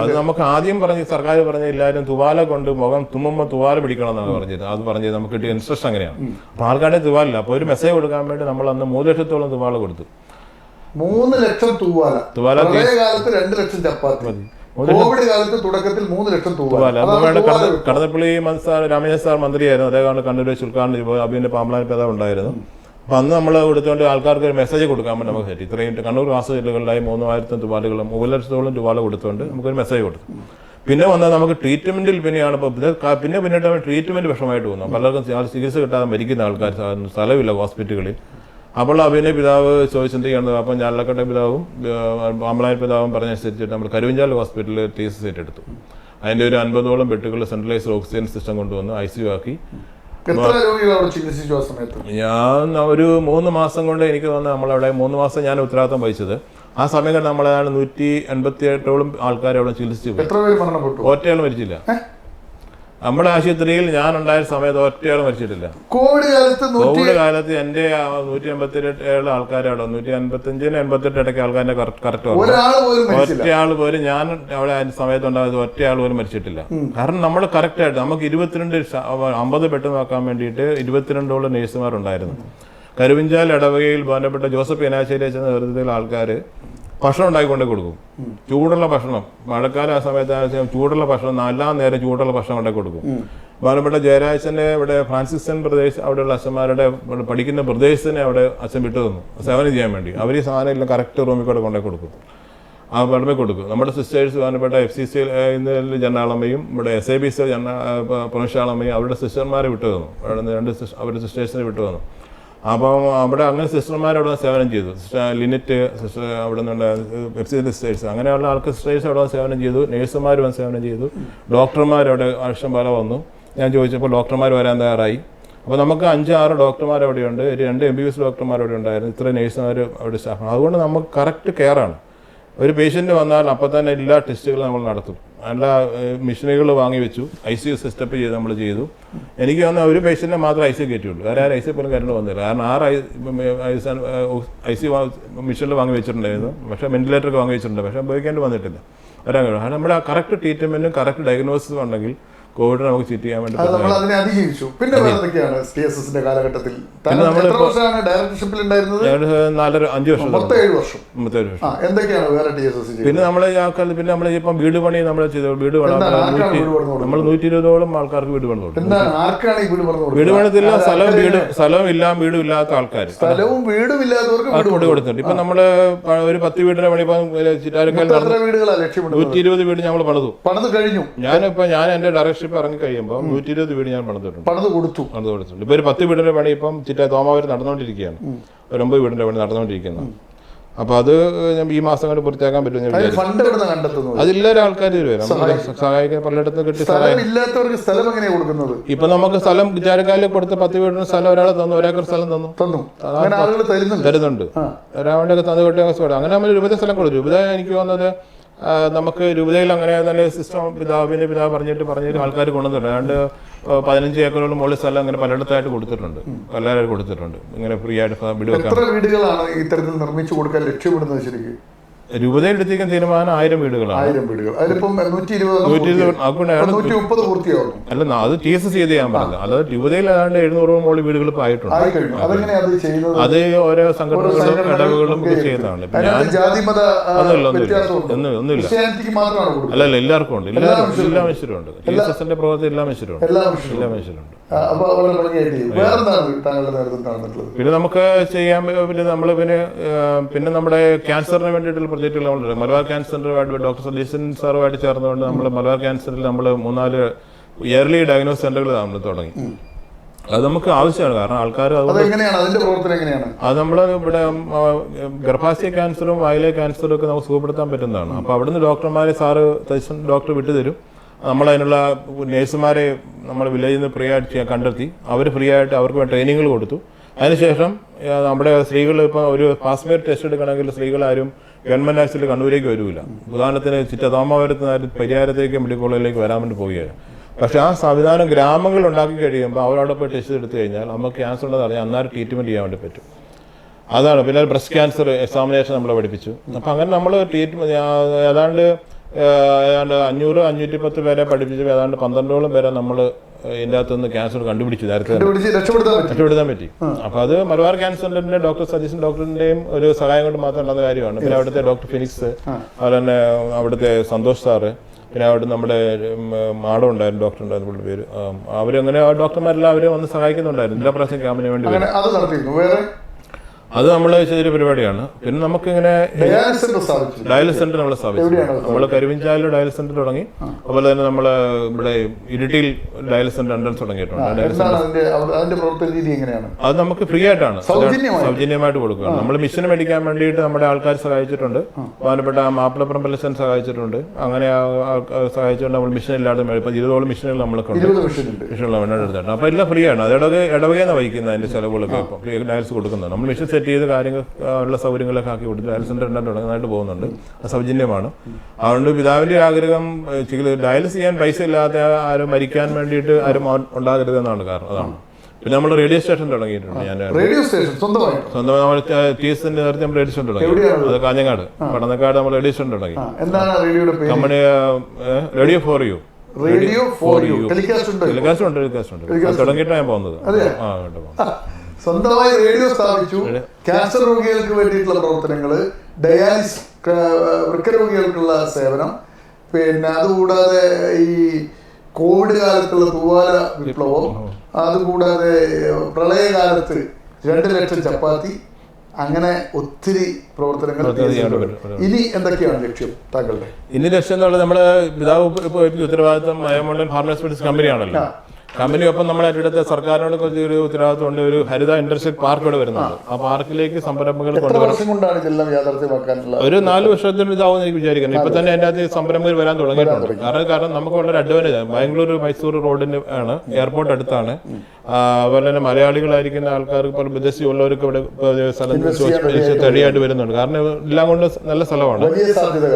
അത് നമുക്ക് ആദ്യം പറഞ്ഞ് സർക്കാർ പറഞ്ഞ എല്ലാവരും തുവാല കൊണ്ട് മുഖം തുമ്മുമ്പോൾ തുവാല പിടിക്കണം എന്നാണ് പറഞ്ഞത്. അത് പറഞ്ഞത് നമുക്ക് കിട്ടിയ ഇൻസ്ട്രക്ഷൻ അങ്ങനെയാണ്. അപ്പോൾ ആൾക്കാരുടെ തുവാലില്ല. അപ്പോൾ ഒരു മെസ്സേജ് കൊടുക്കാൻ വേണ്ടി നമ്മൾ അന്ന് 3 ലക്ഷത്തോളം തുവാല കൊടുത്തു. 3 ലക്ഷം തുവാല 2 ലക്ഷം ചപ്പാത്തി. കോവിഡ് കാലത്ത് തുടക്കത്തിൽ 3 ലക്ഷം തൂവാല. കടന്നപ്പള്ളി രാമയ്യ സാർ മന്ത്രിയായിരുന്നു. അതേകാലം കണ്ണൂർ ചുൽക്കാൻ അഭിന്റെ പാമ്പളാൻ പിതാവ് ഉണ്ടായിരുന്നു. അപ്പം അന്ന് നമ്മൾ കൊടുത്തുകൊണ്ട് ആൾക്കാർക്ക് ഒരു മെസ്സേജ് കൊടുക്കാൻ വേണ്ടി നമുക്ക് പറ്റി. ഇത്രയും കണ്ണൂർ കാസർഗോഡ് ജില്ലകളിലായി 3,000 തുവാലുകളും 3 ലക്ഷത്തോളം തുവാല കൊടുത്തുകൊണ്ട് നമുക്കൊരു മെസ്സേജ് കൊടുത്തു. പിന്നെ വന്നാൽ നമുക്ക് ട്രീറ്റ്മെന്റിൽ പിന്നെയാണ് പിന്നീട് ട്രീറ്റ്മെന്റ് വിഷമമായിട്ട് പോകുന്നു. പലർക്കും ചികിത്സ കിട്ടാതെ മരിക്കുന്ന ആൾക്കാർ സ്ഥലമില്ല ഹോസ്പിറ്റലുകളിൽ. അപ്പോൾ അഭിനയ പിതാവ് ചോദിച്ചെന്തെയ്യാണ്. അപ്പം ഞാലക്കട്ടെ പിതാവും പാമ്പളാൻ പിതാവും പറഞ്ഞനുസരിച്ചിട്ട് നമ്മൾ കരുവഞ്ചാൽ ഹോസ്പിറ്റലിൽ TS സീറ്റ് എടുത്തു. അതിൻ്റെ ഒരു 50ഓളം ബെഡുകൾ സെൻട്രലൈസ്ഡ് ഓക്സിജൻ സിസ്റ്റം കൊണ്ടുവന്ന് ICU ആക്കി. ഞാൻ ഒരു 3 മാസം കൊണ്ട് എനിക്ക് വന്ന് നമ്മളവിടെ 3 മാസം ഞാൻ ഉത്തരവാദിത്തം വഹിച്ചത്. ആ സമയം കൊണ്ട് നമ്മളാണ് 188ഓളം ആൾക്കാരെ അവിടെ ചികിത്സിച്ചു. ഒറ്റയാൾ മരിച്ചില്ല. നമ്മുടെ ആശുപത്രിയിൽ ഞാൻ ഉണ്ടായ സമയത്ത് ഒറ്റയാൾ മരിച്ചിട്ടില്ല. കോവിഡ് കാലത്ത് എൻ്റെ 187 ആൾക്കാരെ അവിടെ 155-88 ഇടയ്ക്ക് ആൾക്കാരുടെ കറക്റ്റ് ഒറ്റയാൾ പോലും ഞാൻ അവിടെ സമയത്ത് ഉണ്ടായത് ഒറ്റയാൾ പോലും മരിച്ചിട്ടില്ല. കാരണം നമ്മൾ കറക്റ്റായിട്ട് നമുക്ക് 50 ബെഡ് നോക്കാൻ വേണ്ടിയിട്ട് 22ഓളം നേഴ്സുമാരുണ്ടായിരുന്നു. കരുവിഞ്ചാൽ ഇടവകയിൽ ബന്ധപ്പെട്ട ജോസഫ് എനാശ്ശേരി അച്ഛൻ്റെ നേതൃത്വത്തിൽ ആൾക്കാർ ഭക്ഷണം ഉണ്ടാക്കിക്കൊണ്ടേ കൊടുക്കും. ചൂടുള്ള ഭക്ഷണം, മഴക്കാലം ആ സമയത്ത് ചൂടുള്ള ഭക്ഷണം, എല്ലാ നേരം ചൂടുള്ള ഭക്ഷണം കൊണ്ടേ കൊടുക്കും. ബഹുമാനപ്പെട്ട ജയരാജനെ ഇവിടെ ഫ്രാൻസിസ്കൻ പ്രദേശം അവിടെയുള്ള അച്ഛന്മാരുടെ പഠിക്കുന്ന പ്രദേശത്തിനെ അവിടെ അച്ഛൻ വിട്ടു തന്നു സേവനം ചെയ്യാൻ വേണ്ടി. അവർ ഈ സാധനം എല്ലാം കറക്റ്റ് റൂമിൽ കൂടെ കൊണ്ടേ കൊടുക്കും. ആ പുറമെ കൊടുക്കും. നമ്മുടെ സിസ്റ്റേഴ്സ് ബഹുമാനപ്പെട്ട FCC ജനറാളമ്മയും ഇവിടെ SABC പ്രൊവിൻഷ്യാളമ്മയും അവരുടെ സിസ്റ്റർമാരെ വിട്ടു തന്നു. അവിടെ രണ്ട് അവരുടെ സിസ്റ്റേഴ്സിനെ വിട്ടു തന്നു. അപ്പം അവിടെ അങ്ങനെ സിസ്റ്റർമാർ അവിടെ സേവനം ചെയ്തു. സിസ്റ്റർ ലിനറ്റ് സിസ്റ്റർ അവിടെ നിന്നുള്ള FCC സിസ്റ്റേഴ്സ് അങ്ങനെയുള്ള ആൾക്ക് സിസ്റ്റേഴ്സ് അവിടെ സേവനം ചെയ്തു. നേഴ്സുമാർ വന്ന് സേവനം ചെയ്തു. ഡോക്ടർമാർ അവിടെ ആവശ്യം പോലെ വന്നു. ഞാൻ ചോദിച്ചപ്പോൾ ഡോക്ടർമാർ വരാൻ തയ്യാറായി. അപ്പോൾ നമുക്ക് 5-6 ഡോക്ടർമാർ അവിടെയുണ്ട്, 2 MBBS ഡോക്ടർമാർ അവിടെ ഉണ്ടായിരുന്നു, ഇത്ര നേഴ്സുമാർ അവിടെ സ്റ്റാഫ്. അതുകൊണ്ട് നമുക്ക് കറക്റ്റ് കെയറാണ്. ഒരു പേഷ്യൻ്റ് വന്നാൽ അപ്പം തന്നെ എല്ലാ ടെസ്റ്റുകളും നമ്മൾ നടത്തും. എല്ലാ മെഷീനുകൾ വാങ്ങി വെച്ചു, ICU സെറ്റപ്പ് ചെയ്ത് നമ്മൾ ചെയ്തു. എനിക്ക് വന്ന ഒരു പേഷ്യൻറ്റിനെ മാത്രമേ ICU കയറ്റുള്ളൂ. വേറെ ആരും ICU പോലും കയറേണ്ടി വന്നില്ല. കാരണം 6 ICU മെഷീനിൽ വാങ്ങി വെച്ചിട്ടുണ്ടായിരുന്നു. പക്ഷേ വെന്റിലേറ്ററൊക്കെ വാങ്ങി വെച്ചിട്ടുണ്ട്. പക്ഷേ ഉപയോഗിക്കേണ്ടി വന്നിട്ടില്ല. വരാൻ കഴിയും. കാരണം നമ്മുടെ കറക്റ്റ് ട്രീറ്റ്മെൻറ്റും കറക്റ്റ് ഡയഗ്നോസിസും ഉണ്ടെങ്കിൽ കോവിഡ് നമുക്ക് ചീറ്റ് ചെയ്യാൻ വേണ്ടി അതിനെ അതിജീവിച്ചു. പിന്നെ വേറെന്തൊക്കെയാണ് TSSന്റെ കാലഘട്ടത്തിൽ? എത്ര വർഷമാണ് ഡയറക്ടർഷിപ്പിൽ ഉണ്ടായിരുന്നത്? 5 വർഷം. 7 വർഷം. എന്തൊക്കെയാണ് വേറെ TSS? പിന്നെ നമ്മളെ ആൾക്കാർ പിന്നെ നമ്മൾ ഇപ്പം വീട് പണി നമ്മൾ ചെയ്തു. വീട് നമ്മൾ 120ഓളം ആൾക്കാർക്ക് വീട് പണി കൊടുക്കും. ആർക്കാണ് ഈ വീട് പണി? വീട് പണിത്തില്ല, സ്ഥലവും വീടും ഇല്ലാത്ത ആൾക്കാർ, സ്ഥലവും വീടും ഇല്ലാത്തവർക്ക് വീട് കൊടുത്തിട്ടുണ്ട്. ഇപ്പൊ നമ്മള് ഒരു 10 വീടിന്റെ പണി ഇപ്പം 120 വീട് ഞങ്ങൾ പണിതു കഴിഞ്ഞു. ഞാൻ എന്റെ ഡയറക്ടർഷിപ്പ് ഇറങ്ങി കഴിയുമ്പോൾ 120 വീട് ഞാൻ പണിത് കൊടുത്തിട്ടുണ്ട്. ഇപ്പൊ ഒരു 10 വീടിന്റെ പണി ഇപ്പം തോമാവൂർ നടന്നുകൊണ്ടിരിക്കുകയാണ്. ഒരു 9 വീടിന്റെ പണി നടന്നുകൊണ്ടിരിക്കുന്നത്. അപ്പൊ അത് ഈ മാസം കൊണ്ട് പൂർത്തിയാക്കാൻ പറ്റും. അതില്ലാതെ ആൾക്കാർ വരും സഹായിക്കാൻ പലയിടത്തും കിട്ടി. ഇപ്പൊ നമുക്ക് സ്ഥലം വിചാരക്കാലിൽ കൊടുത്ത് 10 വീടിന് സ്ഥലം ഒരാളെ തന്നു, 1 ഏക്കർ സ്ഥലം തരുന്നുണ്ട്. ഒരാളുടെ തന്നു. അങ്ങനെ നമ്മൾ രൂപത സ്ഥലം കൊടുത്തു. രൂപത എനിക്ക് തോന്നുന്നത് നമുക്ക് രൂപതയിൽ അങ്ങനെ തന്നെ സിസ്റ്റം പിതാവ് പറഞ്ഞിട്ട് ആൾക്കാർ കൊണ്ടുവന്നിട്ടുണ്ട്. ഏതാണ്ട് 15 ഏക്കറോളം മുകളിൽ സ്ഥലം അങ്ങനെ പലയിടത്തായിട്ട് കൊടുത്തിട്ടുണ്ട്. ഇങ്ങനെ ഫ്രീ ആയിട്ട് വീട് വെക്കാൻ. വീടുകളാണ് ഇത്തരത്തിൽ നിർമ്മിച്ചു കൊടുക്കാൻ ലക്ഷ്യമിടുന്നത്? ശരിക്കും രൂപതയിൽ എടുത്തേക്കാൻ തീരുമാനം 1000 വീടുകളാണ്. അല്ല, അത് TSS ചെയ്ത് ചെയ്യാൻ പറഞ്ഞത്. അതായത് രൂപതയിൽ ഏതാണ്ട് 700 മുകളിൽ വീടുകൾ ആയിട്ടുണ്ട്. അത് ഓരോ സംഘടനകളും ഇടവുകളും ഒക്കെ ചെയ്യുന്നതാണ്. ഒന്നുമില്ല. അല്ല, എല്ലാവർക്കും ഉണ്ട്. എല്ലാ മനുഷ്യരുണ്ട്. TSSന്റെ പ്രവർത്തി എല്ലാ മനുഷ്യരുണ്ട്. പിന്നെ നമുക്ക് ചെയ്യാൻ പിന്നെ നമ്മുടെ ക്യാൻസറിന് വേണ്ടിയിട്ടുള്ള പ്രൊജക്റ്റുകളുണ്ട്. മലബാർ ക്യാൻസറിനുമായിട്ട് ഡോക്ടർ സതീശൻ സാറുമായിട്ട് ചേർന്നുകൊണ്ട് നമ്മൾ മലബാർ ക്യാൻസറിൽ നമ്മൾ 3-4 ഇയർലി ഡയഗ്നോസ് സെന്ററുകൾ നമ്മൾ തുടങ്ങി. അത് നമുക്ക് ആവശ്യമാണ്. കാരണം ആൾക്കാർ അത് നമ്മൾ ഇവിടെ ഗർഭാശയ ക്യാൻസറും വായിലെ ക്യാൻസറും ഒക്കെ നമുക്ക് സുഖപ്പെടുത്താൻ പറ്റുന്നതാണ്. അപ്പോൾ അവിടുന്ന് ഡോക്ടർമാരെ സതീശൻ ഡോക്ടർ വിട്ടുതരും. നമ്മളതിനുള്ള നേഴ്സുമാരെ നമ്മൾ വില്ലേജിൽ നിന്ന് ഫ്രീ ആയിട്ട് കണ്ടെത്തി അവർ ഫ്രീ ആയിട്ട് അവർക്ക് ട്രെയിനിങ്ങുകൾ കൊടുത്തു. അതിനുശേഷം നമ്മുടെ സ്ത്രീകൾ ഇപ്പോൾ ഒരു പാസ്മേർ ടെസ്റ്റ് എടുക്കണമെങ്കിൽ സ്ത്രീകളാരും ഗവൺമെൻറ് ആശുപത്രിയിൽ കണ്ണൂരേക്ക് വരില്ല. ഉദാഹരണത്തിന് തോമാപുരത്ത് പരിഹാരത്തേക്ക് മെഡിക്കൽ കോളേജിലേക്ക് വരാൻ വേണ്ടി പോവുകയാണ്. പക്ഷേ ആ സംവിധാനം ഗ്രാമങ്ങൾ ഉണ്ടാക്കി കഴിയുമ്പോൾ അവരവിടെ പോയി ടെസ്റ്റ് എടുത്തു കഴിഞ്ഞാൽ നമുക്ക് ക്യാൻസർ ഉണ്ടെന്ന് അറിയാം, അന്നേരം ട്രീറ്റ്മെൻറ്റ് ചെയ്യാൻ വേണ്ടി പറ്റും. അതാണ്. പിന്നെ ബ്രസ്റ്റ് ക്യാൻസർ എക്സാമിനേഷൻ നമ്മളെ പഠിപ്പിച്ചു. അപ്പം അങ്ങനെ നമ്മൾ ഏതാണ്ട് 500-510 പേരെ പഠിപ്പിച്ചു. ഏതാണ്ട് 12ഓളം പേരെ നമ്മൾ ഇതിൻ്റെ അകത്തുനിന്ന് ക്യാൻസർ കണ്ടുപിടിച്ചു, നേരത്തെ രക്ഷപ്പെടുത്താൻ പറ്റി. അപ്പോൾ അത് മലബാർ ക്യാൻസറിന്റെ ഡോക്ടർ സതീശൻ ഡോക്ടറിന്റെയും ഒരു സഹായം കൊണ്ട് മാത്രം ഉണ്ടാകുന്ന കാര്യമാണ്. പിന്നെ അവിടുത്തെ ഡോക്ടർ ഫിനിക്സ്, അതുപോലെ തന്നെ അവിടുത്തെ സന്തോഷ് സാറ്, പിന്നെ അവിടെ നമ്മുടെ മാഡം ഉണ്ടായിരുന്നു, ഡോക്ടർ ഉണ്ടായിരുന്നു, പുള്ളിയുടെ പേര്. അവരങ്ങനെ ഡോക്ടർമാരെല്ലാം അവരെ വന്ന് സഹായിക്കുന്നുണ്ടായിരുന്നു എല്ലാ പ്രാവശ്യം ക്യാമ്പിന് വേണ്ടി. അത് നമ്മൾ ചെയ്തൊരു പരിപാടിയാണ്. പിന്നെ നമുക്കിങ്ങനെ ഡയാലിസിസ് സെന്റർ നമ്മൾ സ്ഥാപിച്ചു. നമ്മൾ കരുവിഞ്ചാലിൽ ഡയാലിസിസ് സെന്റർ തുടങ്ങി. അതുപോലെ തന്നെ നമ്മൾ ഇവിടെ ഇരിട്ടിയിൽ ഡയാലിസിസ് സെന്റർ എൻട്രൻസ് തുടങ്ങിയിട്ടുണ്ട്. അത് നമുക്ക് ഫ്രീ ആയിട്ടാണ്, സൗജന്യമായിട്ട് കൊടുക്കുകയാണ്. നമ്മൾ മിഷൻ മേടിക്കാൻ വേണ്ടിയിട്ട് നമ്മുടെ ആൾക്കാർ സഹായിച്ചിട്ടുണ്ട്. ബഹുമാനപ്പെട്ട മാപ്പിളപ്പറമ്പലച്ചൻ സഹായിച്ചിട്ടുണ്ട്. അങ്ങനെ സഹായിച്ചുകൊണ്ട് നമ്മൾ മിഷൻ ഇല്ലാതെ ഇപ്പം 20ഓളം മിഷനുകൾ നമ്മളൊക്കെ ഉണ്ട്. മിഷനുള്ള എടുത്തിട്ടുണ്ട്. അപ്പോൾ എല്ലാം ഫ്രീ ആണ്. അത് ഇടവകയെന്ന് വഹിക്കുന്നത് അതിന്റെ ചെലവുകളൊക്കെ ഇപ്പം ഡയാലിസിസ് കൊടുക്കുന്നത്. നമ്മൾ മിഷൻ സെറ്റ് ചെയ്ത് കാര്യങ്ങൾ ഉള്ള സൗകര്യങ്ങളൊക്കെ ആക്കി കൊടുത്ത് ഡയാലിസിസ് സെന്റർ തുടങ്ങാനായിട്ട് പോകുന്നുണ്ട്. അത് സൗജന്യമാണ്. അതുകൊണ്ട് പിതാവിന്റെ ആഗ്രഹം ഡയാലിസിസ് ചെയ്യാൻ പൈസ ഇല്ലാതെ ആരും മരിക്കാൻ വേണ്ടിയിട്ട് ആരും ഉണ്ടാകരുതെന്നാണ് കാരണം. അതാണ്. പിന്നെ നമ്മൾ റേഡിയോ സ്റ്റേഷൻ തുടങ്ങിയിട്ടുണ്ട്. ഞാൻ സ്വന്തമായി TSSന്റെ നേരത്തെ നമ്മൾ റേഡിയോ സ്റ്റേഷൻ തുടങ്ങി. അത് കാഞ്ഞങ്ങാട് പടന്നക്കാട് നമ്മൾ റേഡിയോ സ്റ്റേഷൻ തുടങ്ങി. Company radio for you. Telecast ഉണ്ട്. തുടങ്ങിയിട്ടാണ് ഞാൻ പോകുന്നത്. സ്വന്തമായി റേഡിയോ സ്ഥാപിച്ചു. ക്യാൻസർ രോഗികൾക്ക് വേണ്ടിയിട്ടുള്ള പ്രവർത്തനങ്ങൾ, ഡയാലിസിസ് വൃക്കരോഗികൾക്കുള്ള സേവനം, പിന്നെ അതുകൂടാതെ ഈ കോവിഡ് കാലത്തുള്ള തൂവാല വിപ്ലവം, അതുകൂടാതെ പ്രളയകാലത്ത് 2 ലക്ഷം ചപ്പാത്തി, അങ്ങനെ ഒത്തിരി പ്രവർത്തനങ്ങൾ ഇനി എന്തൊക്കെയാണ് ലക്ഷ്യം താങ്കളുടെ? ഇനി ലക്ഷ്യം എന്നുള്ളത് നമ്മുടെ പിതാവ് ഇപ്പോൾ ഉത്തരവാദിത്തം ബയോമോണ്ടൻ ഫാർമസ്യൂട്ടിക്സ് കമ്പനിയാണല്ലോ. കമ്പനിയൊപ്പം നമ്മുടെ അടുത്ത സർക്കാരിനോട് കുറച്ചൊരു ഉത്തരവാദിത്തമുണ്ട്. ഒരു ഹരിത ഇൻഡസ്ട്രിയൽ പാർക്ക് ഇവിടെ വരുന്നുണ്ട്. ആ പാർക്കിലേക്ക് സംരംഭങ്ങൾ ഒരു 4 വർഷത്തിന് ഇതാവുമെന്ന് എനിക്ക് വിചാരിക്കുന്നു. ഇപ്പൊ തന്നെ അതിൻ്റെ അകത്ത് സംരംഭങ്ങൾ വരാൻ തുടങ്ങിയിട്ടുണ്ട്. കാരണം നമുക്കുള്ളൊരു അഡ്വാൻറ്റേജ് ബാംഗ്ലൂർ മൈസൂർ റോഡിന് ആണ്, എയർപോർട്ട് അടുത്താണ്. അതുപോലെ തന്നെ മലയാളികളായിരിക്കുന്ന ആൾക്കാർക്ക് ഇപ്പോൾ വിദേശിയുള്ളവർക്ക് ഇവിടെ സ്ഥലം തടിയായിട്ട് വരുന്നുണ്ട്. കാരണം എല്ലാം കൊണ്ട് നല്ല സ്ഥലമാണ്,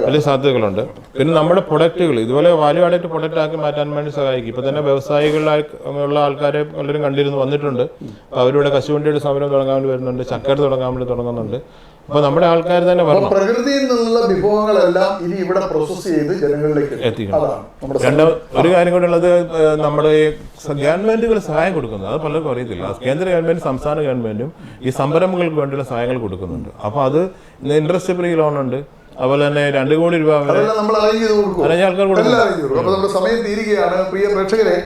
വലിയ സാധ്യതകളുണ്ട്. പിന്നെ നമ്മുടെ പ്രൊഡക്റ്റുകൾ ഇതുപോലെ വാല്യൂ ആഡഡ് പ്രൊഡക്റ്റ് ആക്കി മാറ്റാൻ വേണ്ടി സഹായിക്കും. ഇപ്പൊ തന്നെ വ്യവസായികളായി ഉള്ള ആൾക്കാരെ പലരും കണ്ടിരുന്നു വന്നിട്ടുണ്ട്. അവരിവിടെ കശുവണ്ടിയുടെ സമരം തുടങ്ങാൻ വേണ്ടി വരുന്നുണ്ട്, ചക്കര തുടങ്ങാൻ വേണ്ടി തുടങ്ങുന്നുണ്ട്. അപ്പൊ നമ്മുടെ ആൾക്കാർ തന്നെ വരണം. പ്രകൃതിയിൽ നിന്നുള്ള വിഭവങ്ങളെല്ലാം ഇനി ഇവിടെ പ്രോസസ് ചെയ്ത് ജനങ്ങളിലേക്ക് എത്തിക്കണം. ഒരു കാര്യം കൂടെ ഉള്ളത്, നമ്മുടെ ഗവൺമെന്റുകൾ സഹായം കൊടുക്കുന്നത് അത് പലർക്കും അറിയത്തില്ല. കേന്ദ്ര ഗവൺമെന്റ് സംസ്ഥാന ഗവൺമെന്റും ഈ സംരംഭങ്ങൾക്ക് വേണ്ടിയുള്ള സഹായങ്ങൾ കൊടുക്കുന്നുണ്ട്. അപ്പൊ അത് ഇൻട്രസ്റ്റ് ഫ്രീ ലോൺ ഉണ്ട്. അതുപോലെ തന്നെ 2 കോടി രൂപ വരെ ആൾക്കാർ കൊടുക്കും. നമ്മുടെ സമയം തീരുകയാണ്. പ്രിയ പ്രേക്ഷകരെ,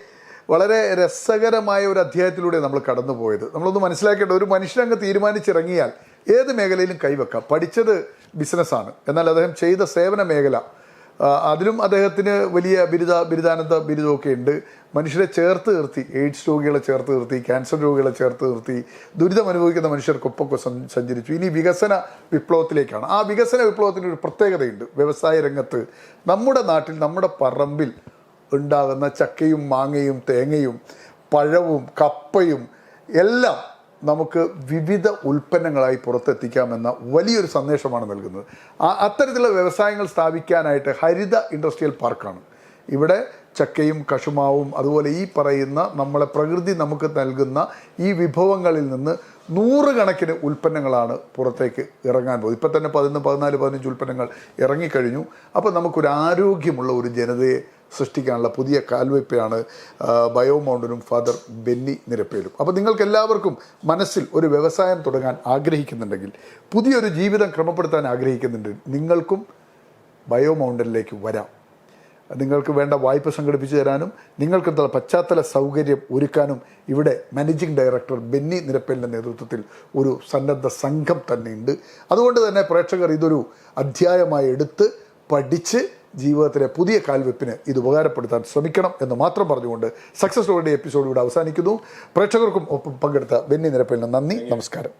വളരെ രസകരമായ ഒരു അധ്യായത്തിലൂടെ നമ്മൾ കടന്നുപോയത്. നമ്മളൊന്ന് മനസ്സിലാക്കേണ്ട, ഒരു മനുഷ്യനങ്ങ് തീരുമാനിച്ചിറങ്ങിയാൽ ഏത് മേഖലയിലും കൈവെക്കാം. പഠിച്ചത് ബിസിനസ്സാണ്, എന്നാൽ അദ്ദേഹം ചെയ്ത സേവന മേഖല, അതിലും അദ്ദേഹത്തിന് വലിയ ബിരുദാനന്ദ ബിരുദമൊക്കെ ഉണ്ട്. മനുഷ്യരെ ചേർത്ത് നിർത്തി, എയ്ഡ്സ് രോഗികളെ ചേർത്ത് നിർത്തി, ക്യാൻസർ രോഗികളെ ചേർത്ത് നിർത്തി, ദുരിതം അനുഭവിക്കുന്ന മനുഷ്യർക്കൊപ്പൊക്കെ സഞ്ചരിച്ചു. ഇനി വികസന വിപ്ലവത്തിലേക്കാണ്. ആ വികസന വിപ്ലവത്തിന് ഒരു പ്രത്യേകതയുണ്ട്. വ്യവസായ രംഗത്ത് നമ്മുടെ നാട്ടിൽ, നമ്മുടെ പറമ്പിൽ ഉണ്ടാകുന്ന ചക്കയും മാങ്ങയും തേങ്ങയും പഴവും കപ്പയും എല്ലാം നമുക്ക് വിവിധ ഉൽപ്പന്നങ്ങളായി പുറത്തെത്തിക്കാമെന്ന വലിയൊരു സന്ദേശമാണ് നൽകുന്നത്. അത്തരത്തിലുള്ള വ്യവസായങ്ങൾ സ്ഥാപിക്കാനായിട്ട് ഹരിത ഇൻഡസ്ട്രിയൽ പാർക്കാണ്. ഇവിടെ ചക്കയും കശുമാവും അതുപോലെ ഈ പറയുന്ന നമ്മളെ പ്രകൃതി നമുക്ക് നൽകുന്ന ഈ വിഭവങ്ങളിൽ നിന്ന് 100 കണക്കിന് ഉൽപ്പന്നങ്ങളാണ് പുറത്തേക്ക് ഇറങ്ങാൻ പോകുന്നത്. ഇപ്പം തന്നെ 14, 15 ഉൽപ്പന്നങ്ങൾ ഇറങ്ങിക്കഴിഞ്ഞു. അപ്പോൾ നമുക്കൊരു ആരോഗ്യമുള്ള ഒരു ജനതയെ സൃഷ്ടിക്കാനുള്ള പുതിയ കാൽവയ്പ്പാണ് ബയോമൗണ്ടനും ഫാദർ ബെന്നി നിരപ്പേലും. അപ്പോൾ നിങ്ങൾക്ക് എല്ലാവർക്കും മനസ്സിൽ ഒരു വ്യവസായം തുടങ്ങാൻ ആഗ്രഹിക്കുന്നുണ്ടെങ്കിൽ, പുതിയൊരു ജീവിതം ക്രമപ്പെടുത്താൻ ആഗ്രഹിക്കുന്നുണ്ട്, നിങ്ങൾക്കും ബയോമൗണ്ടനിലേക്ക് വരാം. നിങ്ങൾക്ക് വേണ്ട വായ്പ സംഘടിപ്പിച്ചു തരാനും നിങ്ങൾക്ക് പശ്ചാത്തല സൗകര്യം ഒരുക്കാനും ഇവിടെ മാനേജിംഗ് ഡയറക്ടർ ബെന്നി നിരപ്പേലിൻ്റെ നേതൃത്വത്തിൽ ഒരു സന്നദ്ധ സംഘം തന്നെയുണ്ട്. അതുകൊണ്ട് തന്നെ പ്രേക്ഷകർ ഇതൊരു അധ്യായമായി എടുത്ത് പഠിച്ച് ജീവിതത്തിലെ പുതിയ കാൽവെപ്പിന് ഇത് ഉപകാരപ്പെടുത്താൻ ശ്രമിക്കണം എന്ന് മാത്രം പറഞ്ഞുകൊണ്ട് സക്സസ് സ്റ്റോറിയുടെ എപ്പിസോഡ് ഇവിടെ അവസാനിക്കുന്നു. പ്രേക്ഷകർക്കും ഒപ്പം പങ്കെടുത്ത ബെന്നി നിരപ്പേലിന് നന്ദി, നമസ്കാരം.